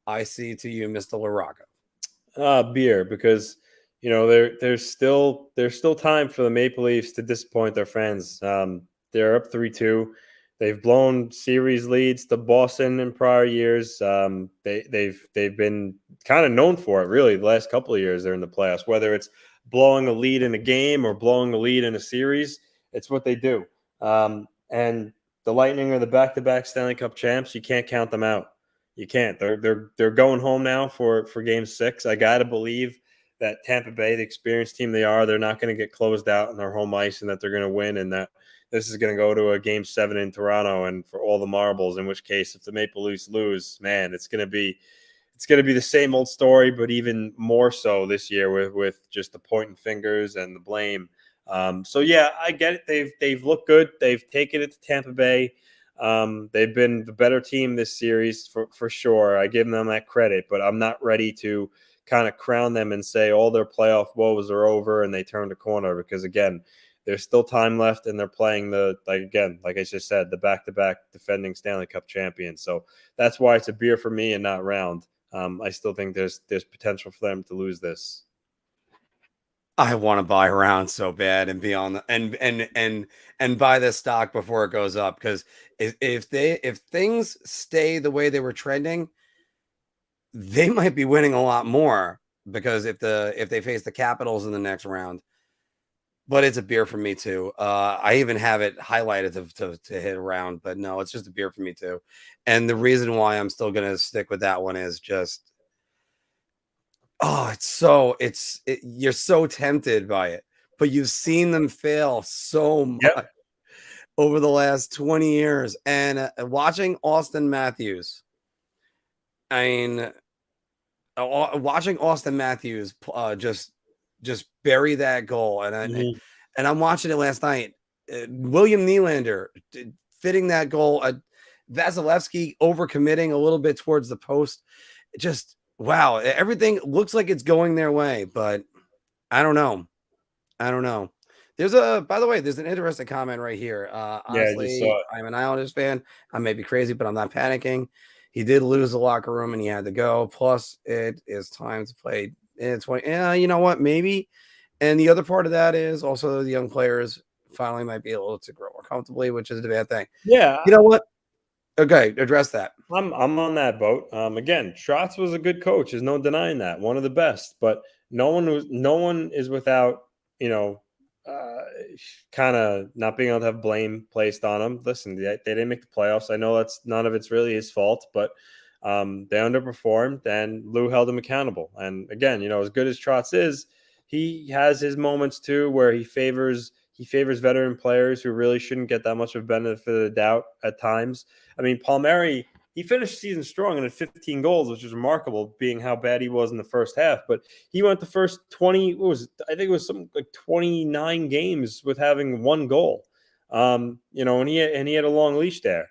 I see to you, Mr. LaRocca. Beer, because there's still time for the Maple Leafs to disappoint their fans. They're up 3-2. They've blown series leads to Boston in prior years. They've been kind of known for it, really, the last couple of years. They're in the playoffs, whether it's blowing a lead in a game or blowing a lead in a series. It's what they do. And the Lightning are the back-to-back Stanley Cup champs. You can't count them out. You can't. They're going home now for game 6. I gotta believe that Tampa Bay, the experienced team they are, they're not going to get closed out on their home ice, and that they're going to win, and that this is going to go to a game 7 in Toronto and for all the marbles. In which case, if the Maple Leafs lose, man, it's going to be the same old story, but even more so this year with just the pointing fingers and the blame. So yeah, I get it. They've looked good. They've taken it to Tampa Bay. They've been the better team this series for sure. I give them that credit, but I'm not ready to kind of crown them and say all their playoff woes are over and they turned a corner, because again, there's still time left and they're playing like I just said, the back-to-back defending Stanley Cup champions. So that's why it's a beer for me and not round. I still think there's potential for them to lose this. I want to buy around so bad and be on the and buy this stock before it goes up, because if things stay the way they were trending, they might be winning a lot more, because if they face the Capitals in the next round. But it's a beer for me too. I even have it highlighted to hit around, but no, it's just a beer for me too. And the reason why I'm still going to stick with that one is just, you're so tempted by it, but you've seen them fail so much over the last 20 years. And watching Austin Matthews, watching Austin Matthews just bury that goal. And I'm watching it last night. William Nylander fitting that goal. Vasilevsky overcommitting a little bit towards the post. Just, wow. Everything looks like it's going their way, but I don't know. By the way, there's an interesting comment right here. Honestly, I'm an Islanders fan. I may be crazy, but I'm not panicking. He did lose the locker room and he had to go. Plus, it is time to play. You know what? Maybe. And the other part of that is also the young players finally might be able to grow more comfortably, which is a bad thing. Yeah. You know what? Okay, address that. I'm on that boat. Again, Trotz was a good coach. There's no denying that. One of the best. But no one is without, kind of not being able to have blame placed on them. Listen, they didn't make the playoffs. I know none of it's really his fault, but they underperformed and Lou held him accountable. And again, as good as Trotz is, he has his moments too where he favors veteran players who really shouldn't get that much of benefit of the doubt at times. I mean, Palmieri, he finished the season strong and had 15 goals, which is remarkable, being how bad he was in the first half. But he went the first 29 games with having one goal. And he had a long leash there.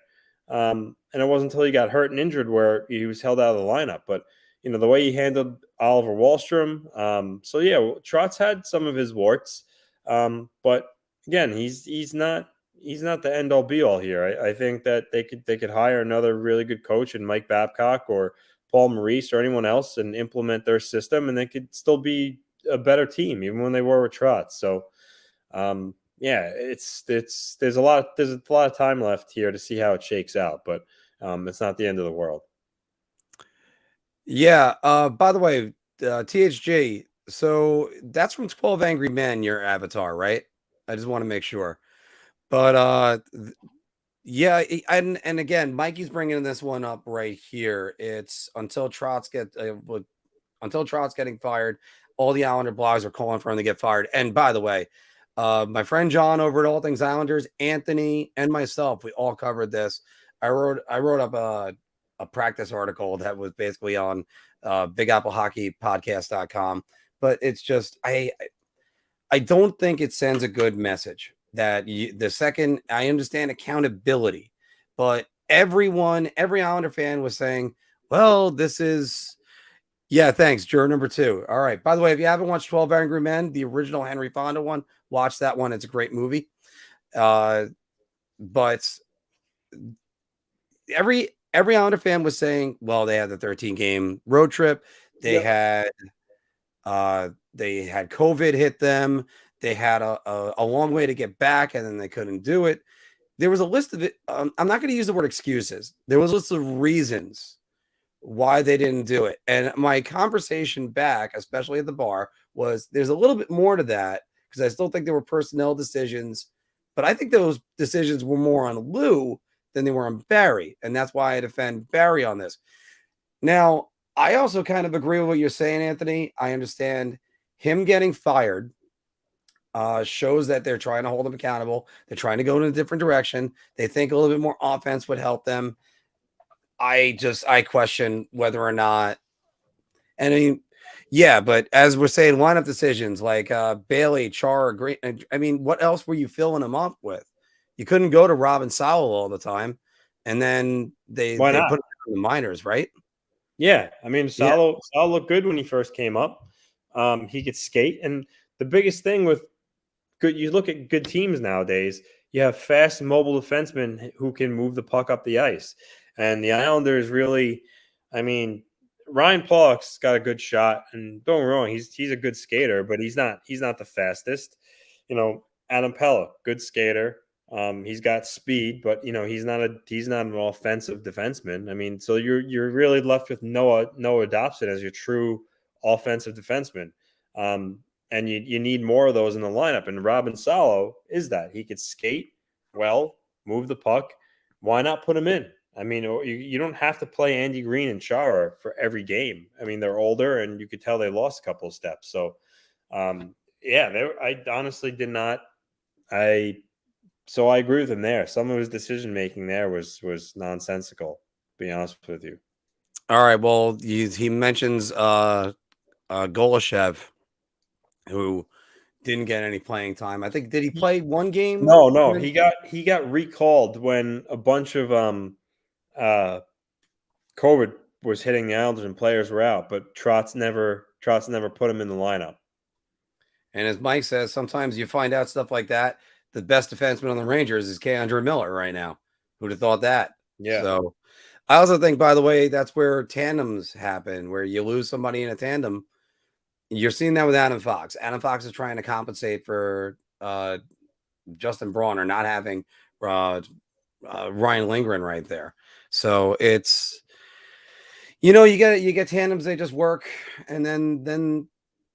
And it wasn't until he got hurt and injured where he was held out of the lineup. But the way he handled Oliver Wahlstrom. Trotz had some of his warts, but again, he's not the end all be all here. I think that they could hire another really good coach in Mike Babcock or Paul Maurice or anyone else and implement their system, and they could still be a better team even when they were with Trotz. So, there's a lot of time left here to see how it shakes out, but it's not the end of the world. Yeah. By the way, THG. So that's from 12 Angry Men, your avatar, right? I just want to make sure. But and again, Mikey's bringing this one up right here. It's until Trotz getting fired, all the Islander blogs are calling for him to get fired. And by the way, my friend John over at All Things Islanders, Anthony, and myself, we all covered this. I wrote up a practice article that was basically on BigAppleHockeyPodcast.com, but it's just I don't think it sends a good message that the second I understand accountability, but every Islander fan was saying, well, this is thanks, juror number 2. All right. By the way, if you haven't watched 12 Angry Men, the original Henry Fonda one, watch that one. It's a great movie. But every Islander fan was saying, well, they had the 13-game road trip. They had COVID hit them. They had a long way to get back, and then they couldn't do it. There was a list of it. I'm not going to use the word excuses. There was a list of reasons why they didn't do it. And my conversation back, especially at the bar, was there's a little bit more to that, because I still think there were personnel decisions, but I think those decisions were more on Lou than they were on Barry. And that's why I defend Barry on this. Now, I also kind of agree with what you're saying, Anthony. I understand him getting fired shows that they're trying to hold him accountable. They're trying to go in a different direction. They think a little bit more offense would help them. I question whether or not, and I mean, but as we're saying, lineup decisions like Bailey, Char, Green. I mean, what else were you filling them up with? You couldn't go to Robin Sowell all the time. and then they Why not? put him in the minors, right? Yeah, I mean, Salo looked good when he first came up. He could skate, and the biggest thing with you look at good teams nowadays, you have fast, mobile defensemen who can move the puck up the ice. And the Islanders really, I mean, Ryan Pollock's got a good shot, and don't get me wrong, he's a good skater, but he's not the fastest. Adam Pella, good skater. He's got speed, but he's not an offensive defenseman. I mean, so you're really left with Noah Dobson as your true offensive defenseman. And you need more of those in the lineup. And Robin Salo is that. He could skate well, move the puck. Why not put him in? I mean, you don't have to play Andy Green and Chara for every game. I mean, they're older, and you could tell they lost a couple of steps. So, I honestly did not. So I agree with him there. Some of his decision making there was nonsensical, to be honest with you. All right. Well, he mentions Golashev, who didn't get any playing time. I think, did he play one game? No. He got recalled when a bunch of COVID was hitting the Islanders and players were out, but Trotz never put him in the lineup. And as Mike says, sometimes you find out stuff like that. The best defenseman on the Rangers is Keandre Miller right now. Who'd have thought that? Yeah. So I also think, by the way, that's where tandems happen, where you lose somebody in a tandem. You're seeing that with Adam Fox. Adam Fox is trying to compensate for Justin Braun or not having Ryan Lindgren right there. So it's, you get tandems, they just work, and then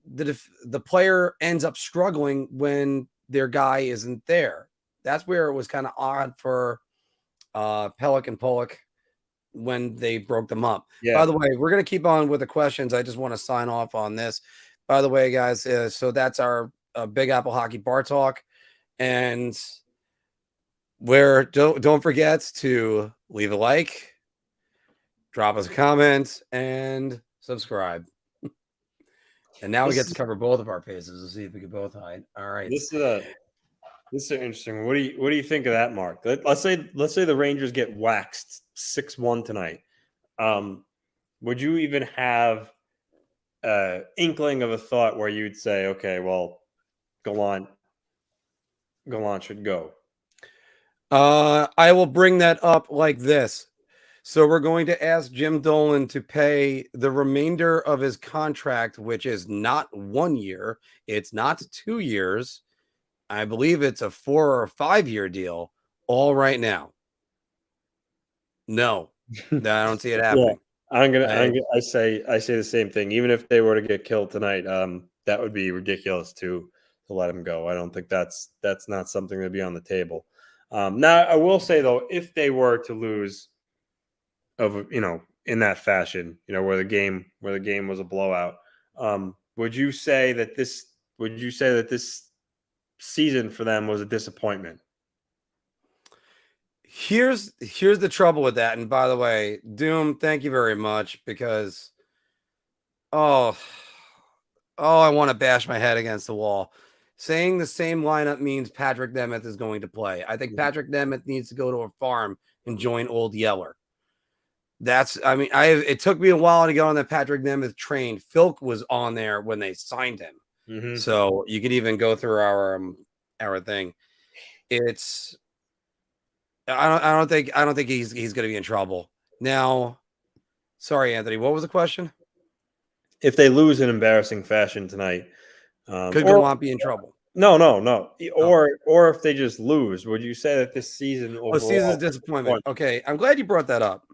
the player ends up struggling when their guy isn't there. That's where it was kind of odd for Pelech and Pollock when they broke them up. Yeah. By the way, we're going to keep on with the questions. I just want to sign off on this. By the way, guys, so that's our Big Apple Hockey Bar Talk. And don't forget to leave a like, drop us a comment, and subscribe. And now we get to cover both of our paces. Let's see if we can both hide. All right. This is interesting. What do you think of that, Mark? Let's say the Rangers get waxed 6-1 tonight. Would you even have inkling of a thought where you'd say, okay, well, Gallant should go? I will bring that up like this. So we're going to ask Jim Dolan to pay the remainder of his contract, which is not 1 year. It's not 2 years. I believe it's a 4 or 5 year deal all right now. No, I don't see it happening. Yeah. I say the same thing. Even if they were to get killed tonight, that would be ridiculous to let him go. I don't think that's not something that'd be on the table. Now I will say though, if they were to lose in that fashion, where the game was a blowout, would you say that this season for them was a disappointment? Here's the trouble with that. And by the way, Doom, thank you very much, because I want to bash my head against the wall. Saying the same lineup means Patrick Nemeth is going to play. I think Patrick Nemeth needs to go to a farm and join Old Yeller. It took me a while to get on that Patrick Nemeth train. Filk was on there when they signed him. Mm-hmm. So you could even go through our thing. It's, I don't think he's going to be in trouble. Now, sorry, Anthony, what was the question? If they lose in embarrassing fashion tonight, could Gallant be in trouble? No. Or if they just lose, would you say that this season overall, season's disappointment? Okay, I'm glad you brought that up,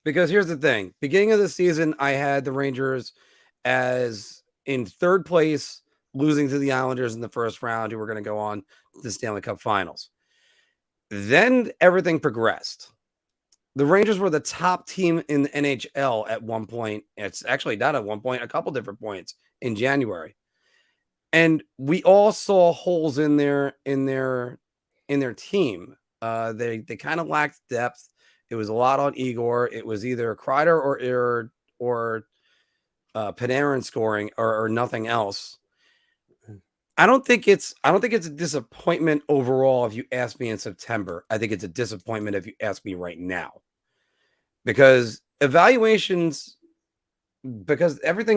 because here's the thing. Beginning of the season, I had the Rangers as in third place, losing to the Islanders in the first round, who were going to go on to the Stanley Cup Finals. Then everything progressed. The Rangers were the top team in the NHL at one point. It's actually not at one point, a couple different points in January. And we all saw holes in their team. They kind of lacked depth. It was a lot on Igor. It was either Kreider or Panarin scoring or nothing else. I don't think it's a disappointment overall if you ask me in September. I think it's a disappointment if you ask me right now. Because everything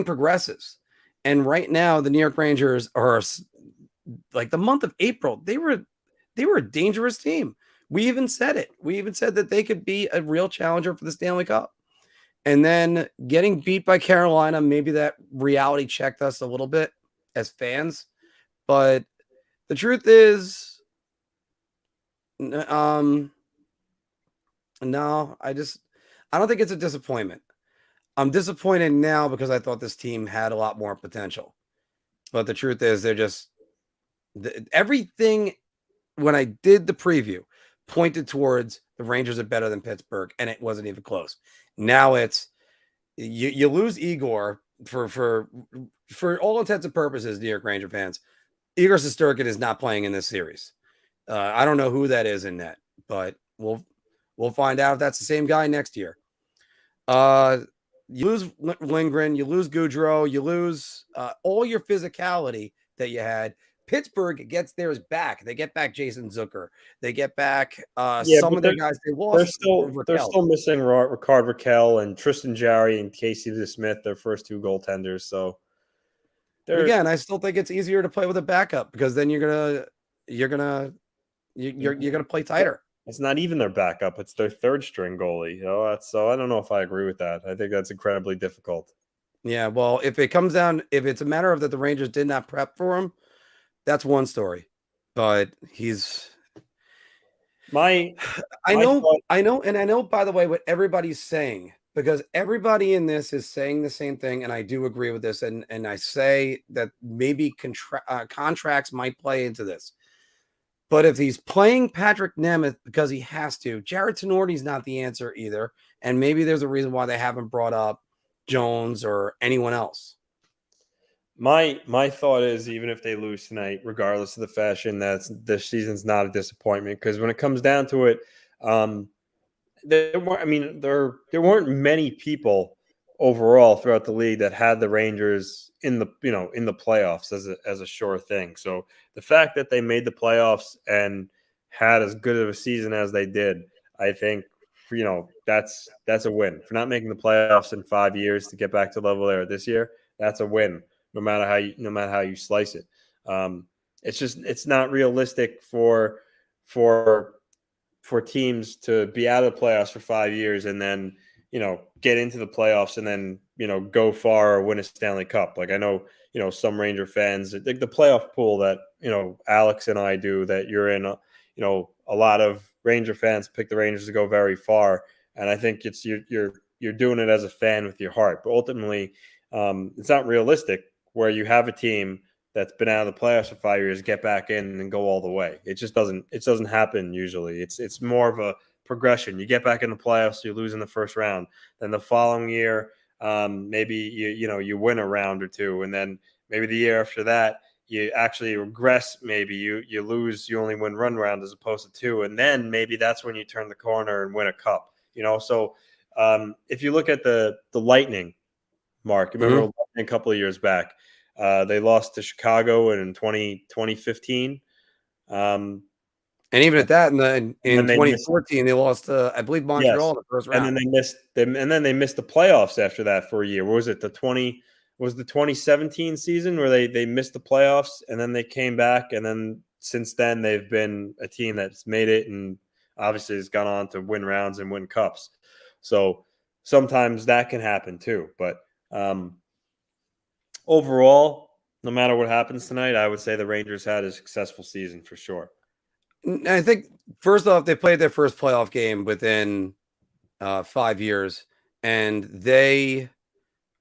progresses. And right now the New York Rangers are like the month of April, they were a dangerous team. We even said it. We even said that they could be a real challenger for the Stanley Cup. And then getting beat by Carolina, maybe that reality checked us a little bit as fans. But the truth is, no, I don't think it's a disappointment. I'm disappointed now because I thought this team had a lot more potential. But the truth is, everything when I did the preview pointed towards the Rangers are better than Pittsburgh, and it wasn't even close. Now it's you lose Igor for all intents and purposes, New York Ranger fans. Igor Shesterkin is not playing in this series. I don't know who that is in net, but we'll find out if that's the same guy next year. You lose Lindgren, you lose Goudreau, you lose all your physicality that you had. Pittsburgh gets theirs back. They get back Jason Zucker. They get back some of the guys they lost. They're still missing Ricard Raquel and Tristan Jarry and Casey Smith, their first two goaltenders. So again, I still think it's easier to play with a backup because then you're gonna play tighter. It's not even their backup; it's their third string goalie. So I don't know if I agree with that. I think that's incredibly difficult. Yeah, well, if it's a matter of that the Rangers did not prep for him, that's one story. But I know, by the way, what everybody's saying, because everybody in this is saying the same thing, and I do agree with this, and I say that maybe contracts might play into this. But if he's playing Patrick Nemeth because he has to, Jared Tenorti's not the answer either, and maybe there's a reason why they haven't brought up Jones or anyone else. My thought is, even if they lose tonight, regardless of the fashion, that this season's not a disappointment, because when it comes down to it, there weren't many people overall throughout the league that had the Rangers in the playoffs as a sure thing. So the fact that they made the playoffs and had as good of a season as they did, I think, that's a win. For not making the playoffs in 5 years to get back to level there this year, that's a win. No matter how you slice it, it's not realistic for teams to be out of the playoffs for 5 years and then get into the playoffs and then go far or win a Stanley Cup. Like, I know some Ranger fans, like the playoff pool that Alex and I do, that you're in. A lot of Ranger fans pick the Rangers to go very far, and I think it's you're doing it as a fan with your heart. But ultimately, it's not realistic where you have a team that's been out of the playoffs for 5 years get back in and go all the way. It just doesn't happen usually. It's more of a progression. You get back in the playoffs, you lose in the first round. Then the following year, maybe you win a round or two, and then maybe the year after that you actually regress. Maybe you lose, you only win one round as opposed to two, and then maybe that's when you turn the corner and win a cup. So if you look at the Lightning, Mark, remember a couple of years back, they lost to Chicago in 2015. And even at that, in 2014, they lost to, I believe, Montreal in the first round. And then they missed the playoffs after that for a year. What was it? The 2017 season where they missed the playoffs, and then they came back, and then since then they've been a team that's made it and obviously has gone on to win rounds and win cups. So sometimes that can happen too. But overall, no matter what happens tonight, I would say the Rangers had a successful season for sure. I think, first off, they played their first playoff game within 5 years, and they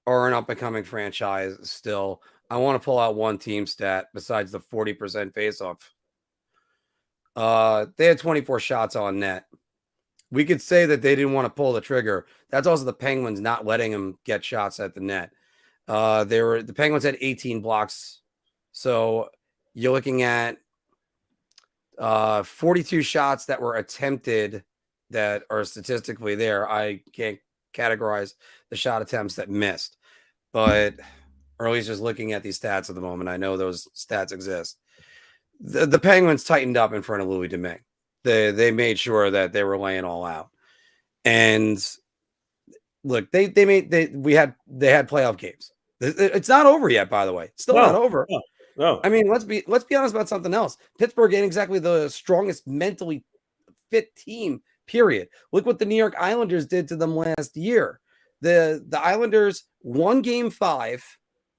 are an up-and-coming franchise still. I want to pull out one team stat besides the 40% faceoff. They had 24 shots on net. We could say that they didn't want to pull the trigger. That's also the Penguins not letting them get shots at the net. The Penguins had 18 blocks. So you're looking at 42 shots that were attempted that are statistically there. I can't categorize the shot attempts that missed, but or at least just looking at these stats at the moment. I know those stats exist. The Penguins tightened up in front of Louis Domingue. They made sure that they were laying all out. And look, they had playoff games. It's not over yet, by the way. It's still not over. No. I mean, let's be honest about something else. Pittsburgh ain't exactly the strongest mentally fit team, period. Look what the New York Islanders did to them last year. The Islanders won game 5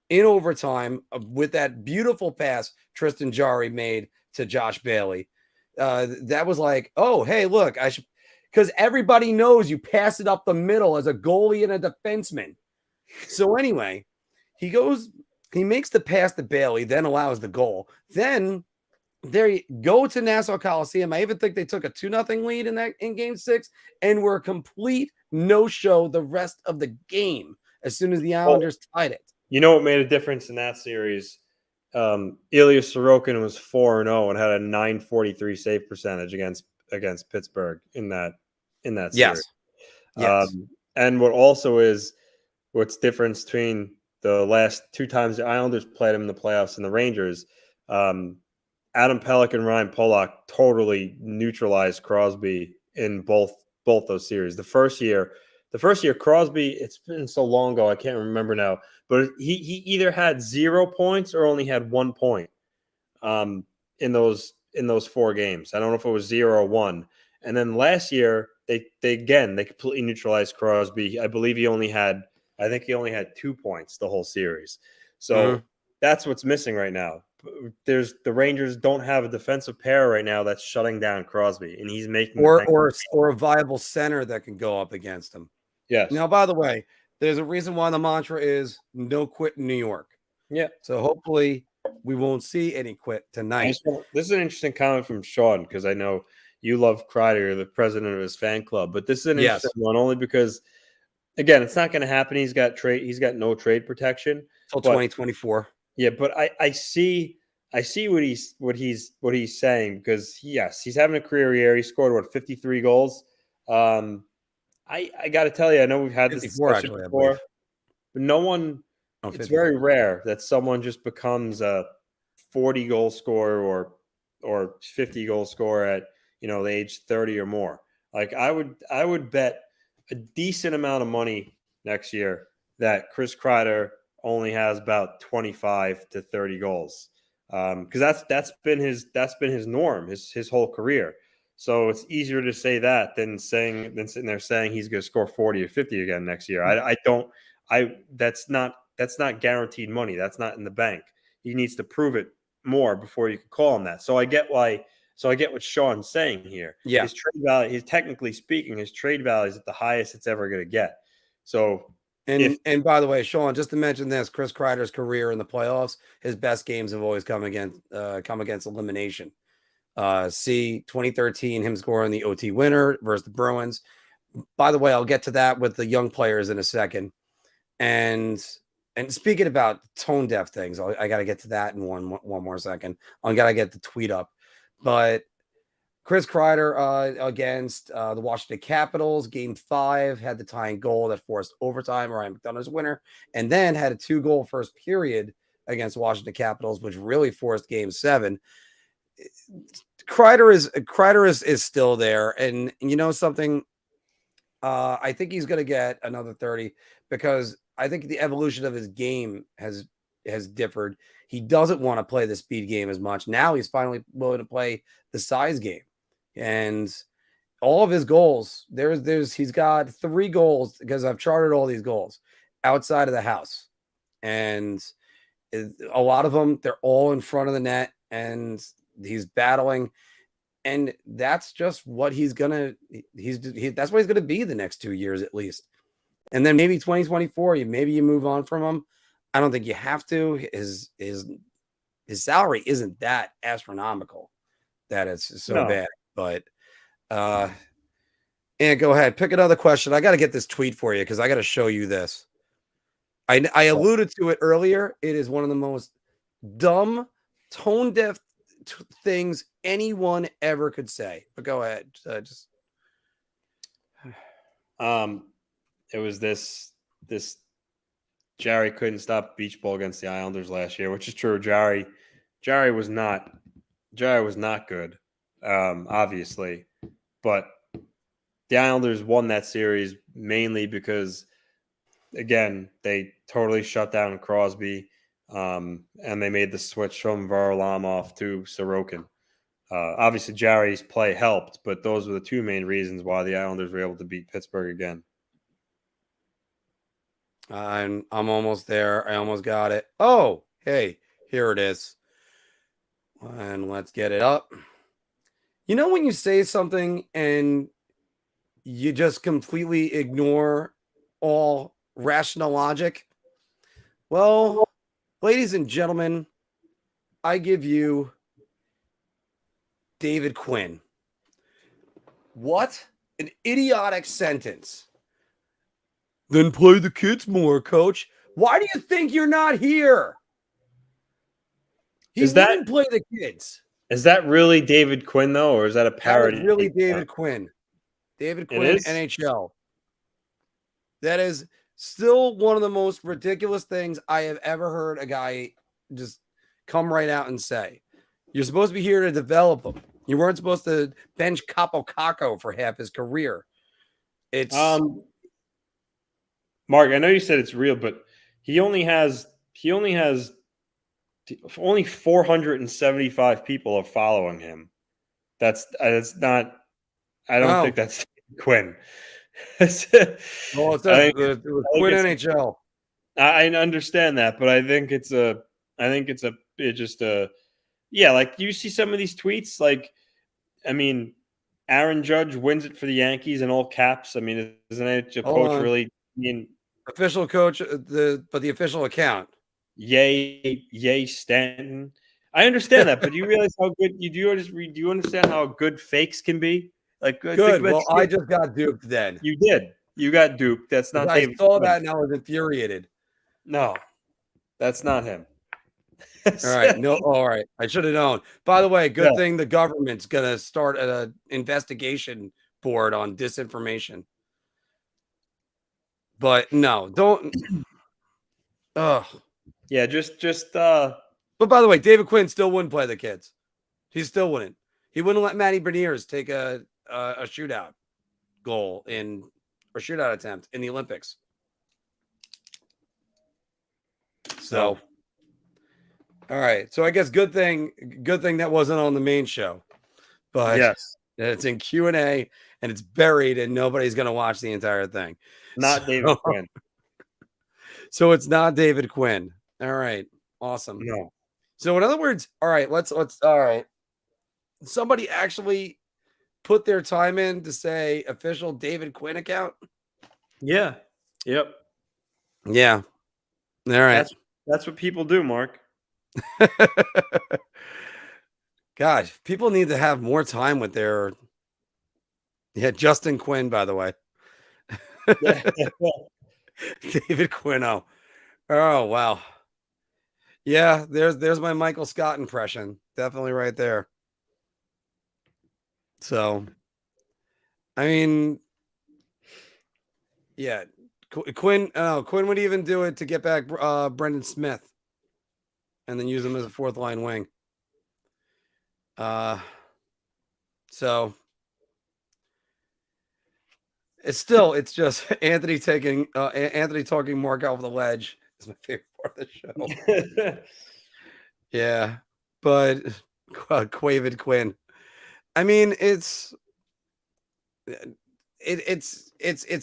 in overtime with that beautiful pass Tristan Jarry made to Josh Bailey. That was like, oh, hey, look, I should, because everybody knows you pass it up the middle as a goalie and a defenseman. So anyway, he makes the pass to Bailey, then allows the goal. Then they go to Nassau Coliseum. I even think they took a 2-0 lead in game 6 and were a complete no-show the rest of the game as soon as the Islanders tied it. You know what made a difference in that series? Ilya Sorokin was 4-0 and had a .943 save percentage against Pittsburgh in that series. Yes. And what's difference between the last 2 times the Islanders played them in the playoffs and the Rangers, Adam Pelech and Ryan Pollock totally neutralized Crosby in both those series. The first year Crosby, it's been so long ago, I can't remember now, but he either had 0 points or only had 1 point in those 4 games. I don't know if it was 0 or 1. And then last year they completely neutralized Crosby. I believe he only had 2 points the whole series. So that's what's missing right now. The Rangers don't have a defensive pair right now that's shutting down Crosby, and he's making or a viable center that can go up against him. Yes. Now, by the way, there's a reason why the mantra is no quit in New York. Yeah. So hopefully we won't see any quit tonight. This is an interesting comment from Sean, because I know you love Kreider, the president of his fan club, but this is an interesting one only because, again, it's not going to happen. He's got no trade protection Until 2024. Yeah, but I see what he's saying, because yes, he's having a career year. He scored 53 goals. I got to tell you, I know we've had this discussion before, but no one. It's very rare that someone just becomes a 40 goal scorer or 50 goal scorer at the age 30 or more. Like I would bet a decent amount of money next year that Chris Kreider only has about 25 to 30 goals, because that's been his norm his whole career. So it's easier to say that than sitting there saying he's going to score 40 or 50 again next year. That's not guaranteed money. That's not in the bank. He needs to prove it more before you can call him that. So I get what Sean's saying here. Yeah. His trade value, technically speaking, his trade value is at the highest it's ever going to get. So, and by the way, Sean, just to mention this, Chris Kreider's career in the playoffs, his best games have always come against elimination. See 2013, him scoring the OT winner versus the Bruins. By the way, I'll get to that with the young players in a second. And speaking about tone deaf things, I got to get to that in one more second. I got to get the tweet up. But Chris Kreider against the Washington Capitals, game 5, had the tying goal that forced overtime. Ryan McDonough's winner, and then had a 2-goal first period against Washington Capitals, which really forced game 7. Kreider is still there, and you know something, I think he's going to get another 30, because I think the evolution of his game has differed. He doesn't want to play the speed game as much. Now he's finally willing to play the size game, and all of his goals, he's got 3 goals, because I've charted all these goals outside of the house, and a lot of them, they're all in front of the net, and he's battling, and that's just what that's what he's gonna be the next 2 years at least. And then maybe 2024, maybe you move on from him. I don't think you have to. His salary isn't that astronomical that it's so bad. But and go ahead, pick another question. I got to get this tweet for you, because I got to show you this. I alluded to it earlier. It is one of the most dumb, tone deaf things anyone ever could say. But go ahead. It was this Jarry couldn't stop beach ball against the Islanders last year, which is true. Jarry was not good, obviously, but the Islanders won that series mainly because, again, they totally shut down Crosby, and they made the switch from Varlamov to Sorokin. Obviously, Jarry's play helped, but those were the two main reasons why the Islanders were able to beat Pittsburgh again. I'm almost there. I almost got it. Oh, hey, here it is. And let's get it up. You know when you say something and you just completely ignore all rational logic? Well, ladies and gentlemen, I give you David Quinn. What an idiotic sentence. Then play the kids more, coach. Why do you think you're not here? He wouldn't play the kids. Is that really David Quinn, though, or is that a parody? That is really David Quinn. David Quinn, NHL. That is still one of the most ridiculous things I have ever heard a guy just come right out and say. You're supposed to be here to develop him. You weren't supposed to bench Capo Caco for half his career. It's Mark, I know you said it's real, but he only has 475 people are following him. That's not. I don't think that's Quinn. Well, it's Quinn NHL. I understand that, but I think yeah. Like you see some of these tweets, like, I mean, Aaron Judge wins it for the Yankees in all caps. I mean, isn't it a coach really? I mean, official coach, but the official account. Yay, Stanton. I understand that, but do you realize how good do you understand how good fakes can be? Like good. Well, I just got duped then. You did. You got duped. That's not David. I saw that and I was infuriated. No, that's not him. All right. No, all right. I should have known. By the way, good thing the government's gonna start an investigation board on disinformation. But no, don't. Yeah, just. But by the way, David Quinn still wouldn't play the kids. He still wouldn't. He wouldn't let Matty Beniers take a shootout goal or shootout attempt in the Olympics. So, all right. So I guess good thing that wasn't on the main show. But yes, it's in Q&A and it's buried and nobody's going to watch the entire thing. Not David Quinn. So it's not David Quinn. All right. Awesome. No. So in other words, all right, let's all right. Somebody actually put their time in to say official David Quinn account. Yeah. Yep. Yeah. All right. That's what people do, Mark. Gosh, people need to have more time with their. Yeah, Justin Quinn, by the way. David Quinno. Oh wow. Yeah, there's my Michael Scott impression. Definitely right there. So, I mean, yeah, Quinn would even do it to get back Brendan Smith and then use him as a fourth line wing. So it's just Anthony talking Mark off the ledge is my favorite part of the show. Yeah, but Quavid Quinn. I mean, it's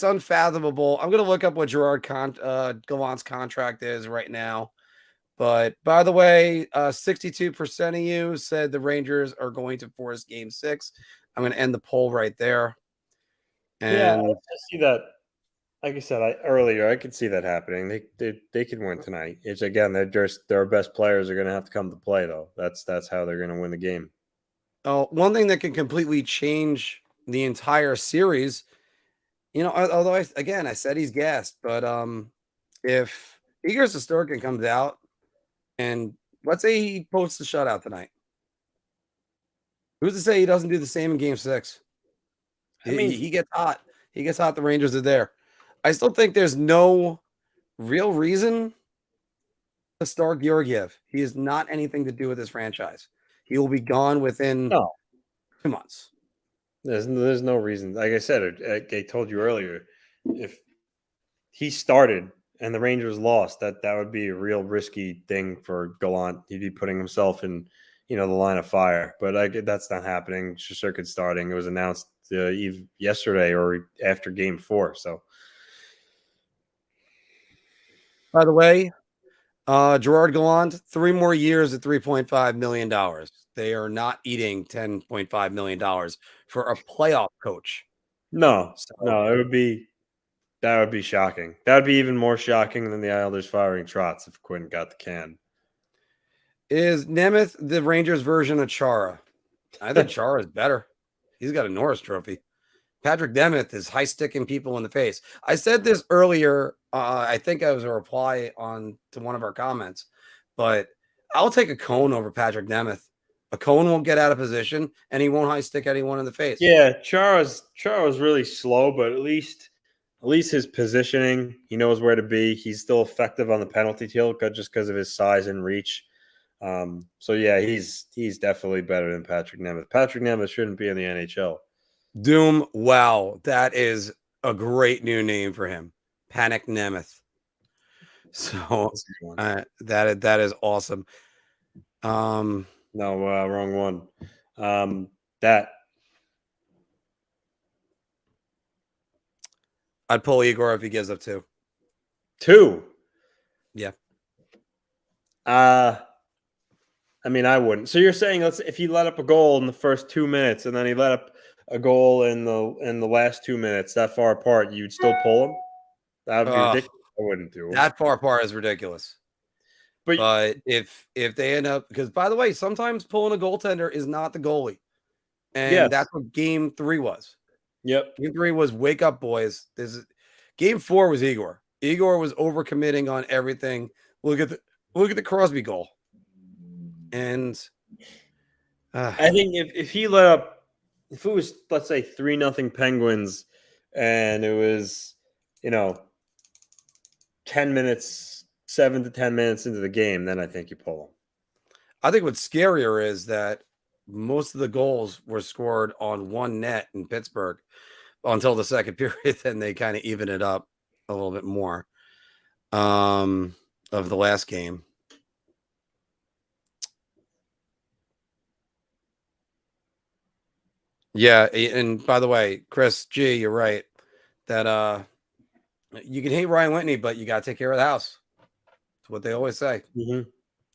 unfathomable. I'm gonna look up what Gerard Gallant's contract is right now. But by the way, 62% of you said the Rangers are going to force Game 6. I'm going to end the poll right there. And I see that. Like I said earlier, I could see that happening. They could win tonight. It's again, their best players are going to have to come to play, though. That's how they're going to win the game. One thing that can completely change the entire series, although I said he's gassed, but if Igor Shesterkin comes out and let's say he posts the shutout tonight, who's to say he doesn't do the same in Game 6? I mean, he gets hot. He gets hot. The Rangers are there. I still think there's no real reason to start Georgiev. He has not anything to do with this franchise. He will be gone within No. 2 months. There's no reason. Like I said, I told you earlier, if he started and the Rangers lost, that would be a real risky thing for Gallant. He'd be putting himself in, the line of fire. But that's not happening. Circuit starting. It was announced yesterday or after Game 4. So, by the way, Gerard Gallant, 3 more years at $3.5 million. They are not eating $10.5 million for a playoff coach. No, that would be shocking. That would be even more shocking than the Islanders firing Trotz if Quinn got the can. Is Nemeth the Rangers version of Chara? I think Chara is better. He's got a Norris Trophy. Patrick Nemeth is high-sticking people in the face. I said this earlier. I think I was a reply to one of our comments, but I'll take a cone over Patrick Nemeth. A cone won't get out of position, and he won't high-stick anyone in the face. Yeah, Chara's really slow, but at least his positioning, he knows where to be. He's still effective on the penalty kill just because of his size and reach. So yeah, he's definitely better than Patrick Nemeth. Patrick Nemeth shouldn't be in the NHL. Doom, wow, that is a great new name for him, Panic Nemeth. So that is awesome. No, wrong one. That I'd pull Igor if he gives up 2. 2. Yeah. I mean, I wouldn't. So you're saying if he let up a goal in the first 2 minutes and then he let up a goal in the last 2 minutes that far apart, you'd still pull him? That would be ridiculous. I wouldn't do it. That far apart is ridiculous. But if they end up, because by the way, sometimes pulling a goaltender is not the goalie, and that's what Game 3 was. Yep. Game 3 was wake up, boys. Game 4 was Igor. Igor was overcommitting on everything. Look at the Crosby goal. And I think if he let up, if it was, let's say, 3-0 Penguins and it was, 10 minutes, 7 to 10 minutes into the game, then I think you pull him. I think what's scarier is that most of the goals were scored on one net in Pittsburgh until the second period. Then they kind of even it up a little bit more of the last game. Yeah, and by the way, Chris G, you're right that you can hate Ryan Whitney, but you got to take care of the house. That's what they always say. Mm-hmm.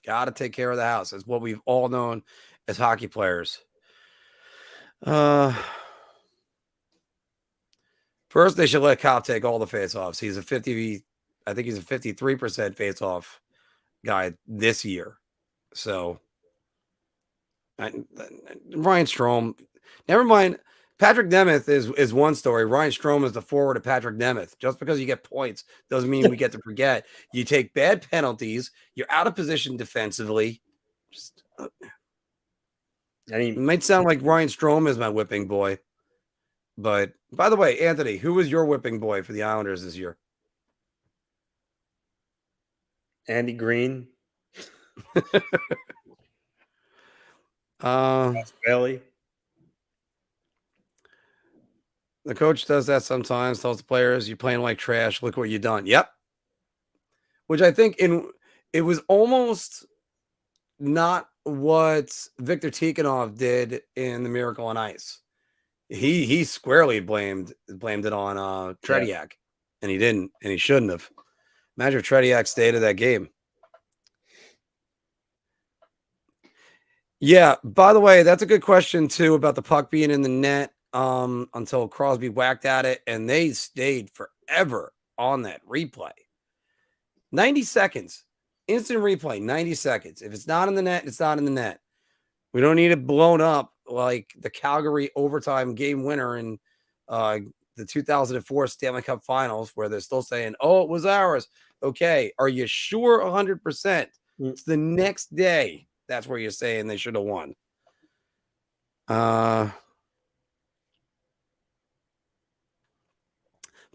Got to take care of the house. It's what we've all known as hockey players. First, they should let Copp take all the faceoffs. He's I think he's a 53% faceoff guy this year. So, Ryan Strome, never mind. Patrick Nemeth is one story. Ryan Strome is the forward of Patrick Nemeth. Just because you get points doesn't mean we get to forget. You take bad penalties. You're out of position defensively. It might sound like Ryan Strome is my whipping boy. But, by the way, Anthony, who was your whipping boy for the Islanders this year? Andy Green. Bailey. The coach does that sometimes, tells the players, you're playing like trash. Look what you've done. Yep. Which I think it was almost not what Victor Tikhonov did in the Miracle on Ice. He squarely blamed it on Tretiak, and he didn't, and he shouldn't have. Imagine if Tretiak stayed in that game. Yeah, by the way, that's a good question too about the puck being in the net until Crosby whacked at it, and they stayed forever on that replay. 90 seconds. Instant replay, 90 seconds. If it's not in the net, it's not in the net. We don't need it blown up like the Calgary overtime game winner in the 2004 Stanley Cup Finals, where they're still saying, oh, it was ours. Okay, are you sure 100%? It's the next day. That's where you're saying they should have won.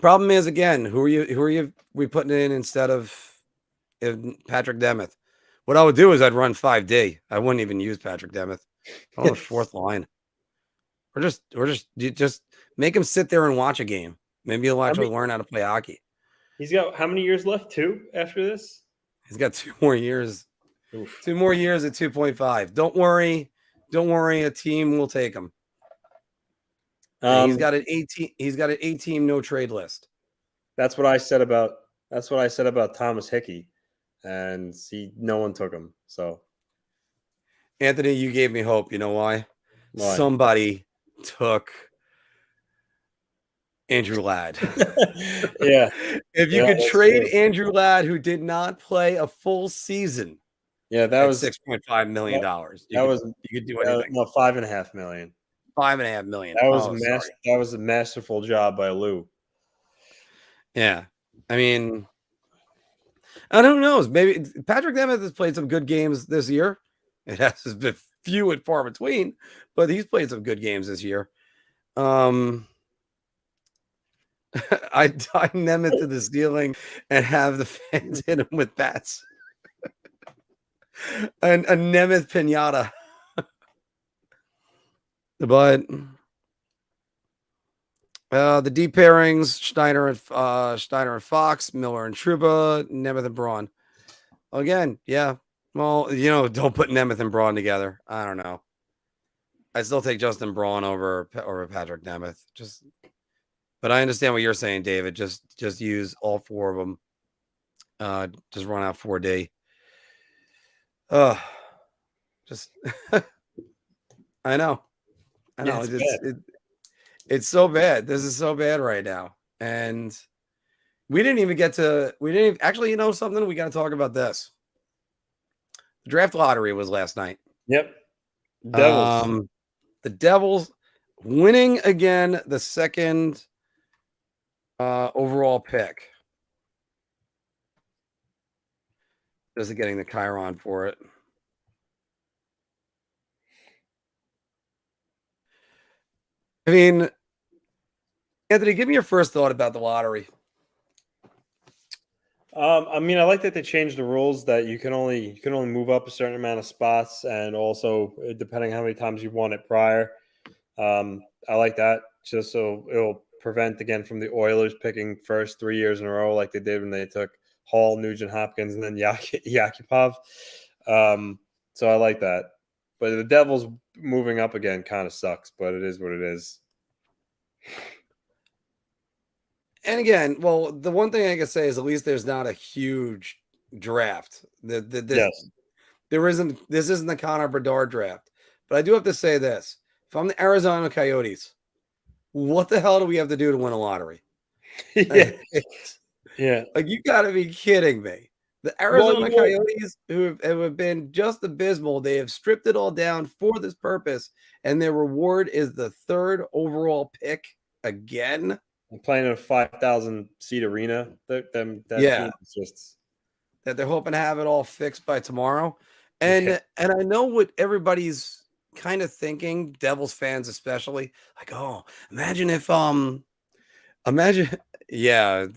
Problem is, again, who are you we putting in instead of Patrick Demuth? What I would do is I'd run 5D. I wouldn't even use Patrick Demuth on the fourth line. Or just make him sit there and watch a game. Maybe he'll actually learn how to play hockey. He's got how many years left? 2 after this? He's got 2 more years. Oof. 2 more years at 2.5. Don't worry. A team will take him. He's got an 18. He's got an 8-team no trade list. That's what I said about Thomas Hickey, and no one took him. So, Anthony, you gave me hope. You know why? Why? Somebody took Andrew Ladd. Yeah. If you could trade Andrew Ladd, who did not play a full season, that was $6.5 million. You could do anything. No, $5.5 million. $5.5 million. That was a masterful job by Lou. Yeah, I mean, I don't know. Maybe Patrick Demuth has played some good games this year. It has been few and far between, but he's played some good games this year. I tie Nemeth to the ceiling and have the fans hit him with bats. And a Nemeth pinata. But the deep pairings: Schneider and Fox, Miller and Trouba, Nemeth and Braun. Again, yeah. Well, don't put Nemeth and Braun together. I don't know. I still take Justin Braun over Patrick Nemeth. But I understand what you're saying, David. Just use all 4 of them. Just run out 4D. I know. Yeah, it's so bad. This is so bad right now. And we didn't even actually, something, we got to talk about this. The draft lottery was last night. Yep. Devils. The Devils winning again, the second overall pick. Just getting the Chiron for it. I mean, Anthony, give me your first thought about the lottery. I like that they changed the rules that you can only move up a certain amount of spots, and also depending how many times you won it prior. I like that, just so it'll prevent again from the Oilers picking first 3 years in a row like they did when they took Hall, Nugent Hopkins, and then Yakupov. So I like that. But the Devils moving up again kind of sucks, but it is what it is. And again, well, the one thing I can say is at least there's not a huge draft. This isn't the Connor Bedard draft. But I do have to say this. If I'm the Arizona Coyotes, what the hell do we have to do to win a lottery? Yeah. Like, you got to be kidding me. The Arizona Coyotes, who have been just abysmal, they have stripped it all down for this purpose, and their reward is the 3rd overall pick again. I'm playing in a 5,000-seat arena. That they're hoping to have it all fixed by tomorrow. And I know what everybody's kind of thinking, Devils fans especially, like, oh, imagine if the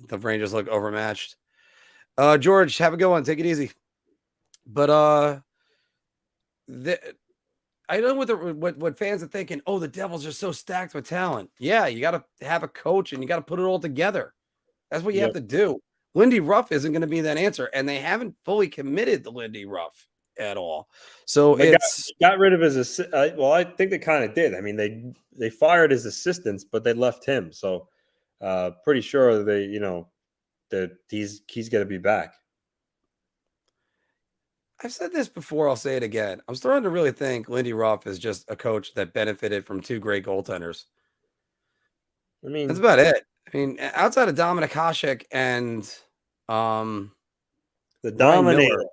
Rangers look overmatched. George, have a good one. Take it easy. But I know what fans are thinking. Oh, the Devils are so stacked with talent. Yeah, you got to have a coach and you got to put it all together. That's what you have to do. Lindy Ruff isn't going to be that answer, and they haven't fully committed to Lindy Ruff at all. So they got rid of his. Well, I think they kind of did. I mean, they fired his assistants, but they left him. So pretty sure that he's going to be back. I've said this before. I'll say it again. I'm starting to really think Lindy Ruff is just a coach that benefited from 2 great goaltenders. I mean, that's about it. I mean, outside of Dominik Hasek and the Dominator.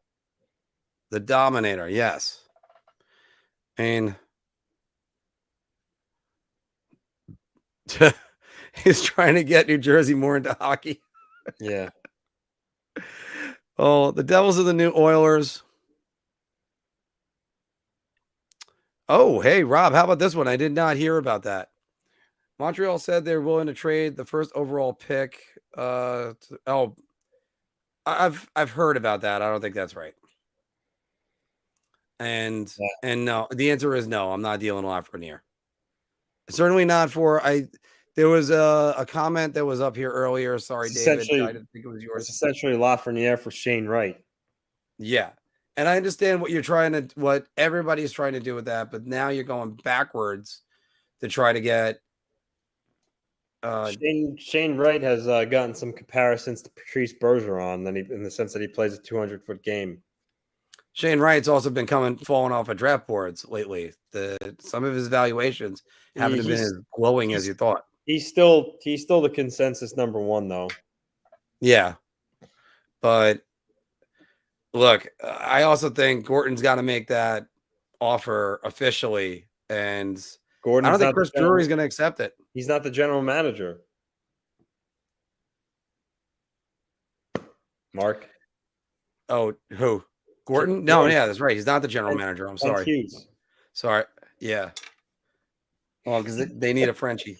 The Dominator, yes. I mean, he's trying to get New Jersey more into hockey. Yeah. Oh, the Devils are the new Oilers. Oh, hey, Rob, how about this one? I did not hear about that. Montreal said they're willing to trade the first overall pick. I've heard about that. I don't think that's right. And no, the answer is no. I'm not dealing Lafreniere. Certainly not for There was a comment that was up here earlier. Sorry, David. I didn't think it was yours. It's essentially Lafreniere for Shane Wright. Yeah. And I understand what everybody's trying to do with that, but now you're going backwards to try to get Shane Wright has gotten some comparisons to Patrice Bergeron in the sense that he plays a 200-foot game. Shane Wright's also been falling off of draft boards lately. Some of his valuations haven't been as glowing as you thought. He's still the consensus number one, though. Yeah. But look, I also think Gorton's got to make that offer officially. And I don't think Chris Drury's going to accept it. He's not the general manager. Mark? Oh, who? Gorton? No, yeah, that's right. He's not the general manager. I'm sorry. Hughes. Sorry. Yeah. Well, because they need a Frenchie.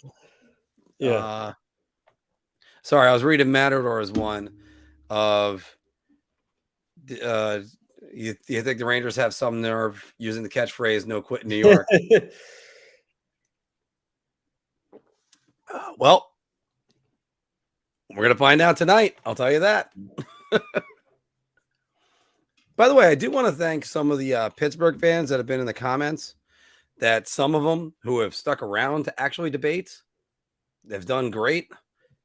Yeah. Sorry, I was reading Matador's one of you think the Rangers have some nerve using the catchphrase "No quit in New York"? Well, we're gonna find out tonight. I'll tell you that. By the way, I do want to thank some of the Pittsburgh fans that have been in the comments. That some of them who have stuck around to actually debate, they've done great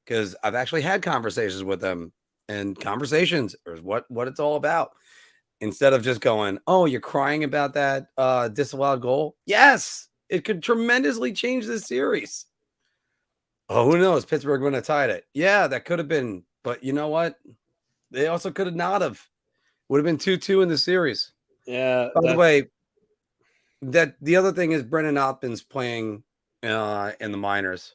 because I've actually had conversations with them, and conversations is what it's all about. Instead of just going, "Oh, you're crying about that disallowed goal." Yes, it could tremendously change this series. Oh, who knows? Pittsburgh would have tied it. Yeah, that could have been. But you know what? They also could have not have. Would have been 2-2 in the series. Yeah. By the way, that the other thing is Brendan Othman's playing in the minors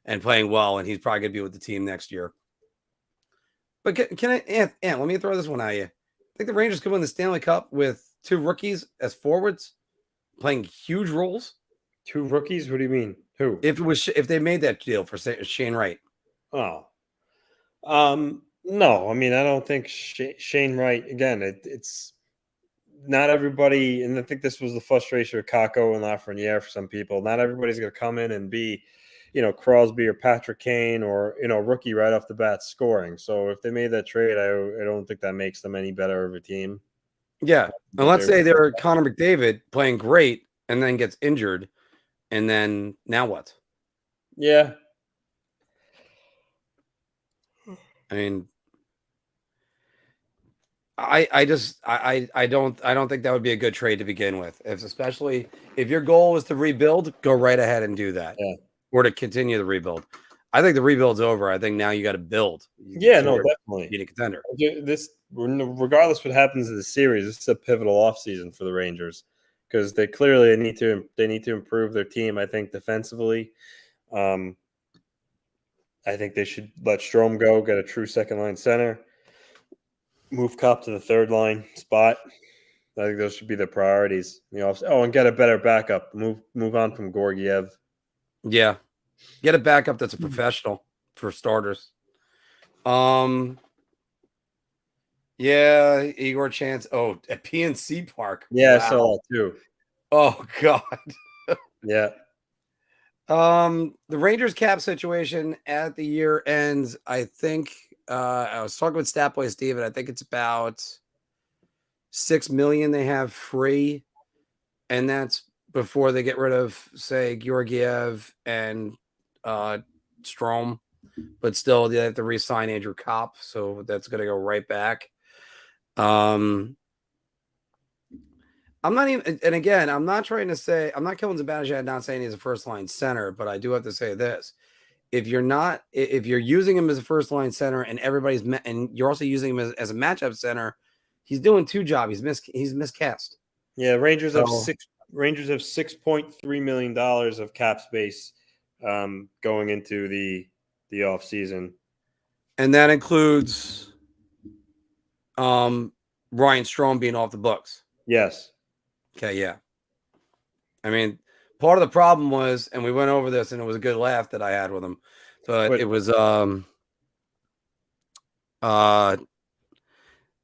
and playing well, and he's probably going to be with the team next year. But can I, let me throw this one at you. I think the Rangers could win the Stanley Cup with 2 rookies as forwards playing huge roles. 2 rookies? What do you mean? Who? If they made that deal for Shane Wright. Oh. No, I mean, I don't think Shane Wright, again, it's not everybody, and I think this was the frustration of Kakko and Lafreniere for some people. Not everybody's going to come in and be, Crosby or Patrick Kane or, rookie right off the bat scoring. So if they made that trade, I don't think that makes them any better of a team. Yeah. And let's say they're Connor McDavid playing great and then gets injured. And then now what? Yeah. I mean, I don't think that would be a good trade to begin with. Especially if your goal is to rebuild, go right ahead and do that. Yeah. Or to continue the rebuild. I think the rebuild's over. I think now you got to build. Yeah, no, definitely. Be a contender. This, regardless what happens in the series, this is a pivotal offseason for the Rangers because they clearly need to improve their team. I think defensively, I think they should let Strome go, get a true second line center, move Cup to the third line spot. I think those should be their priorities. And get a better backup. Move on from Gorgiev. Yeah. Get a backup that's a professional for starters. Yeah, Igor Chance. Oh, at PNC Park. Yeah, wow. I saw that too. Oh God. Yeah. The Rangers cap situation at the year ends. I think I was talking with Statboy Steven. I think it's about $6 million they have free, and that's before they get rid of, say, Georgiev and Strome, but still they have to re-sign Andrew Kopp, so that's going to go right back. I'm not even, and again, I'm not trying to say, I'm not killing Zibanejad, not saying he's a first-line center, but I do have to say this. If you're using him as a first-line center and and you're also using him as a matchup center, he's doing 2 jobs. He's miscast. Yeah, Rangers have $6.3 million of cap space going into the off season, and that includes Ryan Strome being off the books. Yes. Okay, yeah. I mean, part of the problem was, and we went over this, and it was a good laugh that I had with him, but it was the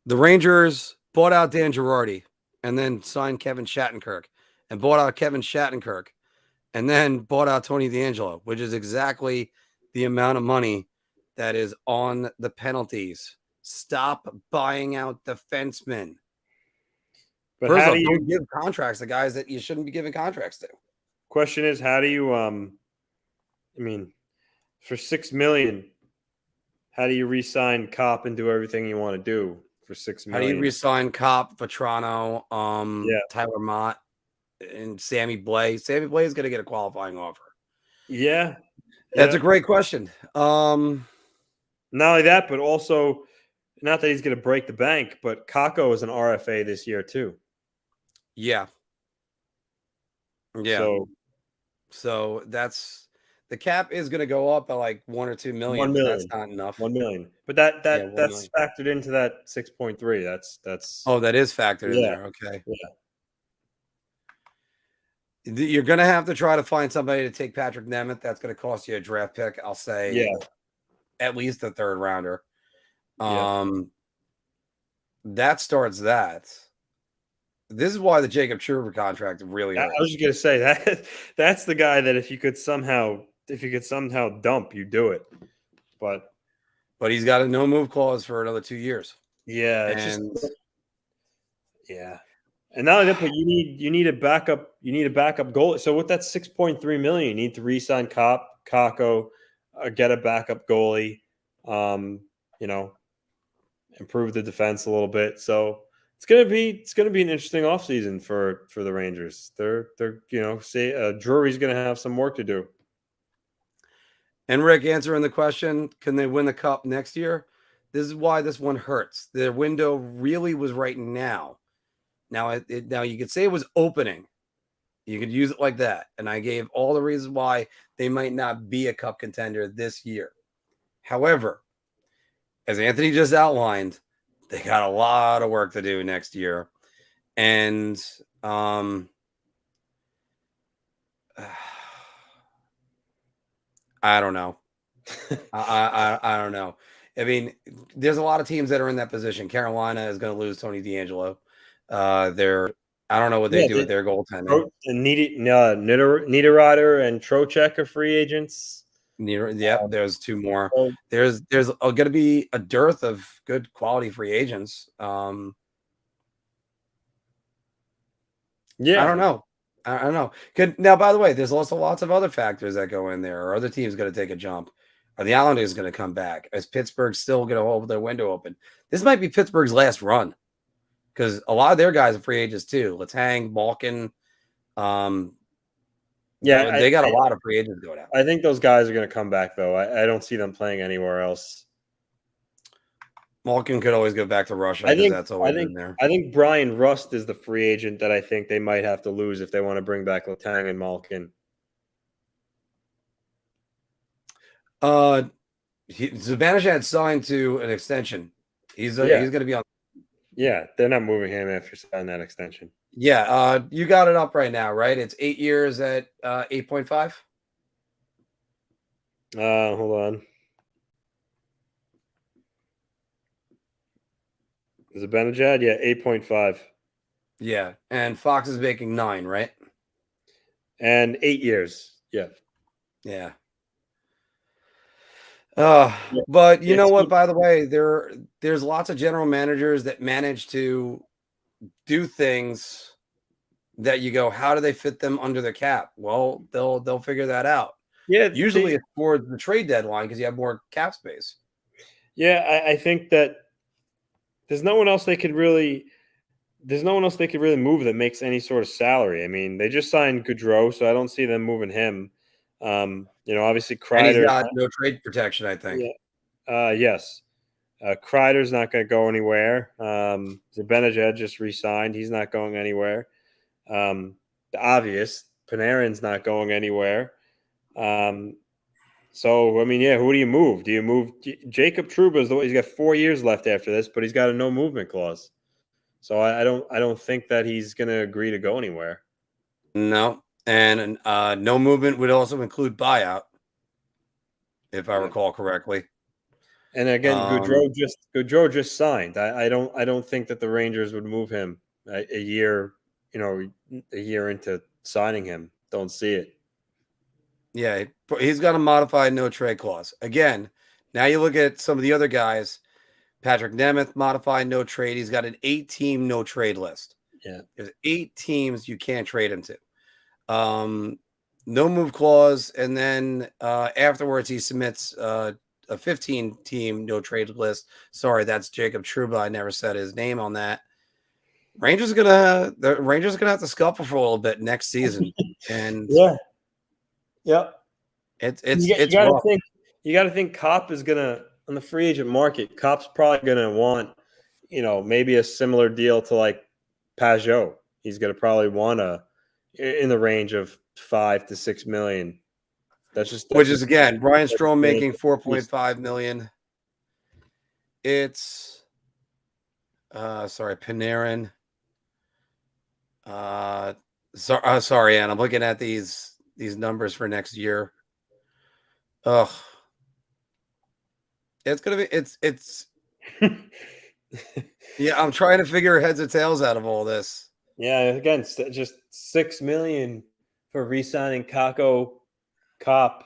Rangers bought out Dan Girardi and then signed Kevin Shattenkirk and bought out Kevin Shattenkirk and then bought out Tony DeAngelo, which is exactly the amount of money that is on the penalties. Stop buying out defensemen. But First how off, do you don't give contracts to guys that you shouldn't be giving contracts to. question is how do you for $6 million, how do you re-sign Cop and do everything you want to do for $6 million? How do you re-sign Cop, Vetrano, Tyler Mott, and Sammy Blais? Sammy Blais is going to get a qualifying offer. Yeah. That's a great question. Not only that, but also not that he's going to break the bank, but Kako is an RFA this year too. Yeah. So that's the cap is going to go up by like 1 or 2 million. 1 million. But that's not enough. 1 million. But that's million. factored into that 6.3. That's Oh, that is factored in there. Okay. Yeah. You're going to have to try to find somebody to take Patrick Nemeth. That's going to cost you a draft pick. I'll say at least a third rounder. That starts that. This is why the Jacob Trouba contract really hurts. I was just going to say that's the guy that if you could somehow dump, you do it. But he's got a no move clause for another 2 years. Yeah, And not only that, but you need a backup. You need a backup goalie. So with that $6.3 million, you need to re-sign Kako, get a backup goalie. Improve the defense a little bit. So it's gonna be an interesting offseason for the Rangers. They're Drury's gonna have some work to do. And Rick, answering the question, can they win the cup next year? This is why this one hurts. Their window really was right now. Now you could say it was opening. You could use it like that. And I gave all the reasons why they might not be a cup contender this year. However, as Anthony just outlined, they got a lot of work to do next year. And I don't know. I don't know. I mean, there's a lot of teams that are in that position. Carolina is going to lose Tony DeAngelo. I don't know what they do with their goaltending. Niederreiter and Trocheck are free agents. There's 2 more. There's going to be a dearth of good quality free agents. I don't know. Now, by the way, there's also lots of other factors that go in there. Are other teams going to take a jump? Are the Islanders going to come back? Is Pittsburgh still going to hold their window open? This might be Pittsburgh's last run because a lot of their guys are free agents too. Letang, Malkin. They got a lot of free agents going out. I think those guys are going to come back, though. I don't see them playing anywhere else. Malkin could always go back to Russia. I think that's always in there. I think Brian Rust is the free agent that I think they might have to lose if they want to bring back Letang and Malkin. Zibanejad signed to an extension. He's going to be on. Yeah, they're not moving him after signing that extension. Yeah, you got it up right now, right? It's 8 years at 8.5. Hold on. Is it Zibanejad? Yeah, 8.5. Yeah, and Fox is making 9, right? And 8 years. Yeah. Yeah. But you know what? By the way, there's lots of general managers that manage to do things that you go, how do they fit them under the cap? Well, they'll figure that out. Yeah, usually it's towards the trade deadline because you have more cap space. Yeah, I think that there's no one else they could really move that makes any sort of salary. I mean, they just signed Gaudreau, so I don't see them moving him. Obviously Kreider. And he's got no trade protection, I think. Yeah. Yes. Kreider's not going to go anywhere. Zibanejad just re-signed. He's not going anywhere. The obvious, Panarin's not going anywhere. So, I mean, who do you move? Do you move Jacob Trouba? He's got 4 years left after this, but he's got a no movement clause. So I don't think that he's going to agree to go anywhere. No. And no movement would also include buyout, if I recall correctly. And again, Gaudreau just signed. I don't think that the Rangers would move him a year into signing him. Don't see it. Yeah, he's got a modified no trade clause. Again, now you look at some of the other guys. Patrick Nemeth, modified no trade. He's got an 8-team no trade list. Yeah. There's 8 teams you can't trade him to. No move clause. And then afterwards, he submits a 15-team no trade list. Sorry, that's Jacob Trouba. I never said his name on that. The Rangers are gonna have to scuffle for a little bit next season. And it's rough. You got to think Kopp is gonna on the free agent market. Kopp's probably gonna want maybe a similar deal to like Pajot. He's gonna probably want in the range of $5 to $6 million. Which is again Brian Strome making $4.5 million. It's Panarin. Sorry, Ann. I'm looking at these numbers for next year. Ugh. It's gonna be it's yeah, I'm trying to figure heads or tails out of all this. Yeah, again, just $6 million for re-signing Kopp, or Kopp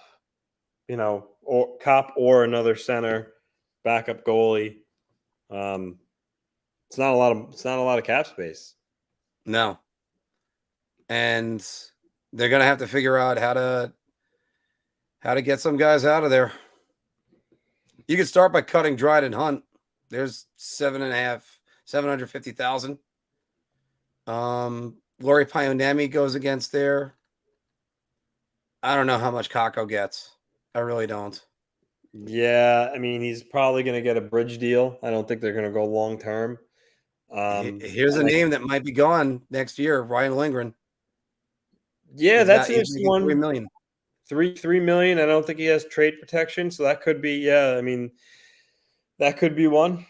or another center, backup goalie. It's not a lot of cap space. No. And they're gonna have to figure out how to get some guys out of there. You could start by cutting Dryden Hunt. There's $750,000. Lori Pionemi goes against there. I don't know how much Kakko gets. I really don't. Yeah, I mean, he's probably going to get a bridge deal. I don't think they're going to go long term. Here's a name that might be gone next year: Ryan Lindgren. Yeah, that's an interesting one. $3 million. $3 million. I don't think he has trade protection, so that could be. Yeah, I mean, that could be one.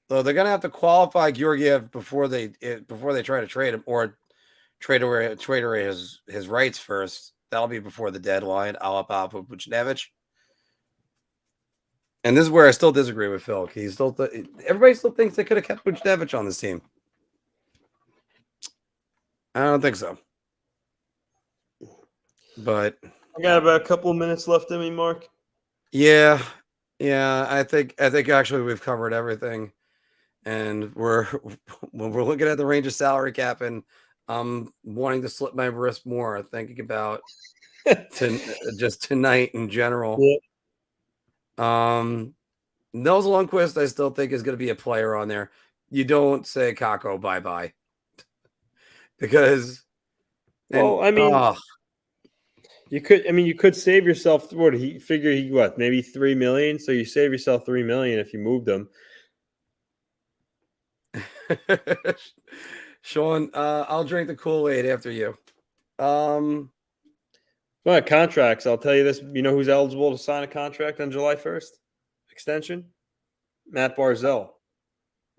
So they're gonna have to qualify Georgiev before they try to trade him, or trade away his rights first. That'll be before the deadline. Alapov with Buchnevich. And this is where I still disagree with Phil. Everybody still thinks they could have kept Buchnevich on this team. I don't think so. But I got about a couple of minutes left in me, Mark. Yeah. I think actually we've covered everything, and when we're looking at the Rangers salary cap, and I'm wanting to slip my wrist more, thinking about just tonight in general. Yeah. Nils Lundqvist, I still think is going to be a player on there. You don't say Kakko bye-bye, because you could save yourself maybe $3 million. So you save yourself $3 million if you moved them. Sean, I'll drink the Kool-Aid after you. Well, contracts. I'll tell you this. You know who's eligible to sign a contract on July 1st? Extension? Matt Barzal.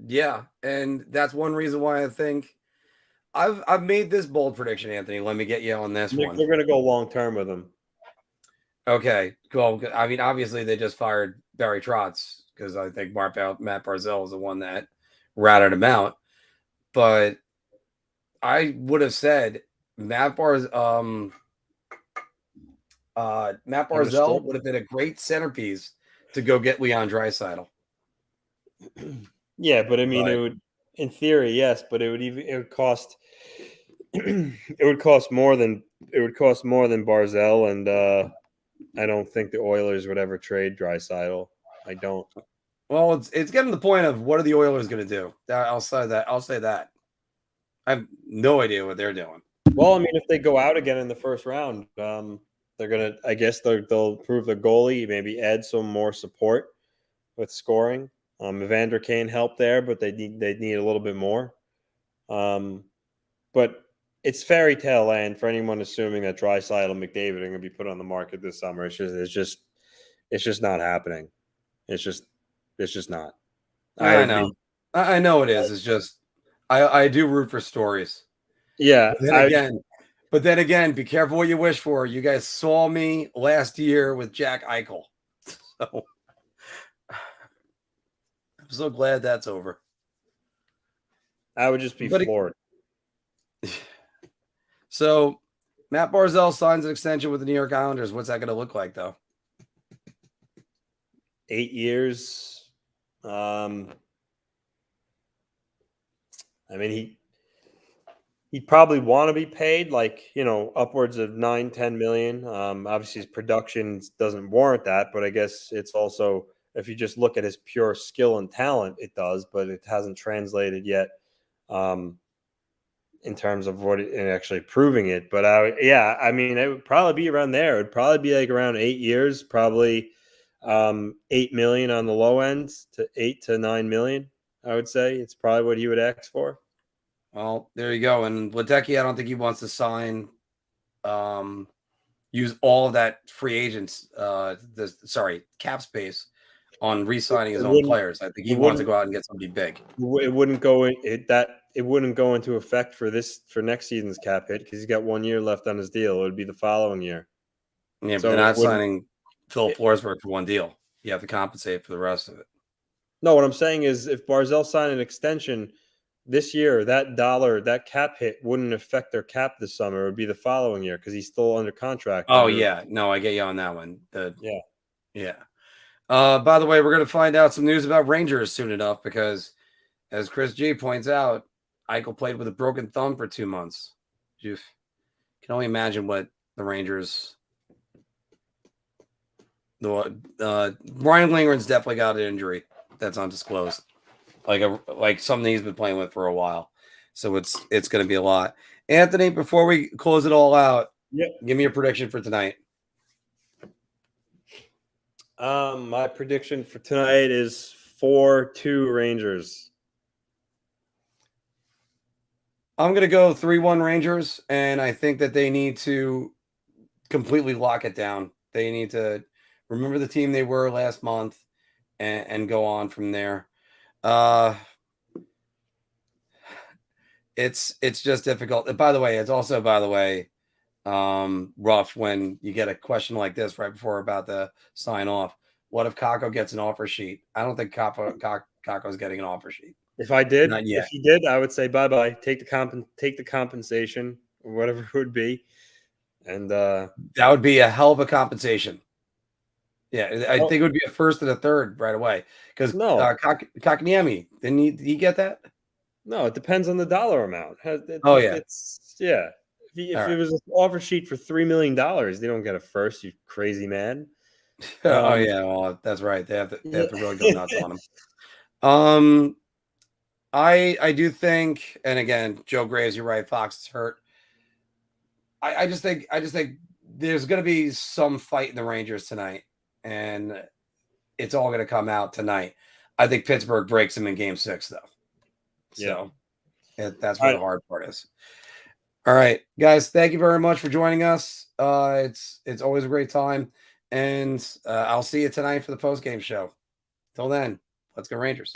Yeah, and that's one reason why I think I've made this bold prediction, Anthony. Let me get you on this one. They're going to go long term with him. Okay, cool. I mean, obviously they just fired Barry Trotz because I think Matt Barzal is the one that ratted him out. But I would have said Matt Barzal would have been a great centerpiece to go get Leon Draisaitl. Yeah, but I mean, it would, in theory, yes, but it would cost more than Barzal, and I don't think the Oilers would ever trade Draisaitl. I don't. Well, it's getting to the point of what are the Oilers going to do? I'll say that. I have no idea what they're doing. Well, I mean, if they go out again in the first round, they're gonna. I guess they'll improve the goalie, maybe add some more support with scoring. Evander Kane helped there, but they need a little bit more. But it's fairy tale land for anyone assuming that Draisaitl and McDavid are going to be put on the market this summer. It's just not happening. It's just not. I know it is. It's just I do root for stories. Yeah. But then again, But then again, be careful what you wish for. You guys saw me last year with Jack Eichel. So I'm so glad that's over. I would just be floored. So Matt Barzal signs an extension with the New York Islanders. What's that going to look like, though? 8 years. I mean, he'd probably want to be paid like, upwards of 9-10 million. Obviously his production doesn't warrant that, but I guess it's also, if you just look at his pure skill and talent, it does, but it hasn't translated yet in terms of and actually proving it. But I mean, it would probably be around there. It would probably be like around 8 years, probably 8 million on the low end to 8 to 9 million. I would say it's probably what he would ask for. Well, there you go. And Ledecky, I don't think he wants to sign, use all of that free agents, cap space on re-signing his own players. I think he wants to go out and get somebody big. It wouldn't go into effect for next season's cap hit because he's got 1 year left on his deal. It would be the following year. Yeah, so but they're not signing Phil Forsberg for one deal. You have to compensate for the rest of it. No, what I'm saying is if Barzal signed an extension this year, that cap hit wouldn't affect their cap this summer. It would be the following year because he's still under contract. Yeah. No, I get you on that one. Yeah. By the way, we're going to find out some news about Rangers soon enough because, as Chris G points out, Eichel played with a broken thumb for 2 months. You can only imagine what the Rangers... Ryan Lindgren's definitely got an injury that's undisclosed, like something he's been playing with for a while. So it's going to be a lot. Anthony, before we close it all out, give me a prediction for tonight. My prediction for tonight is 4-2 Rangers. I'm going to go 3-1 Rangers, and I think that they need to completely lock it down. They need to remember the team they were last month and go on from there. It's just difficult. And by the way, it's also, rough when you get a question like this right before we're about to sign off. What if Kakko gets an offer sheet? I don't think Kakko's getting an offer sheet. If he did, I would say bye-bye. Take the compensation or whatever it would be. And that would be a hell of a compensation. Yeah, I think it would be a first and a third right away. Because Kotkaniemi, did he get that? No, it depends on the dollar amount. If it was an offer sheet for $3 million, they don't get a first, you crazy man. Well, that's right. They have to really go nuts on him. I do think, and again, Joe Graves, you're right, Fox is hurt. I just think there's going to be some fight in the Rangers tonight, and it's all going to come out tonight. I think Pittsburgh breaks them in Game 6, though. So that's where the hard part is. All right, guys, thank you very much for joining us. It's always a great time, and I'll see you tonight for the post-game show. Till then, let's go Rangers.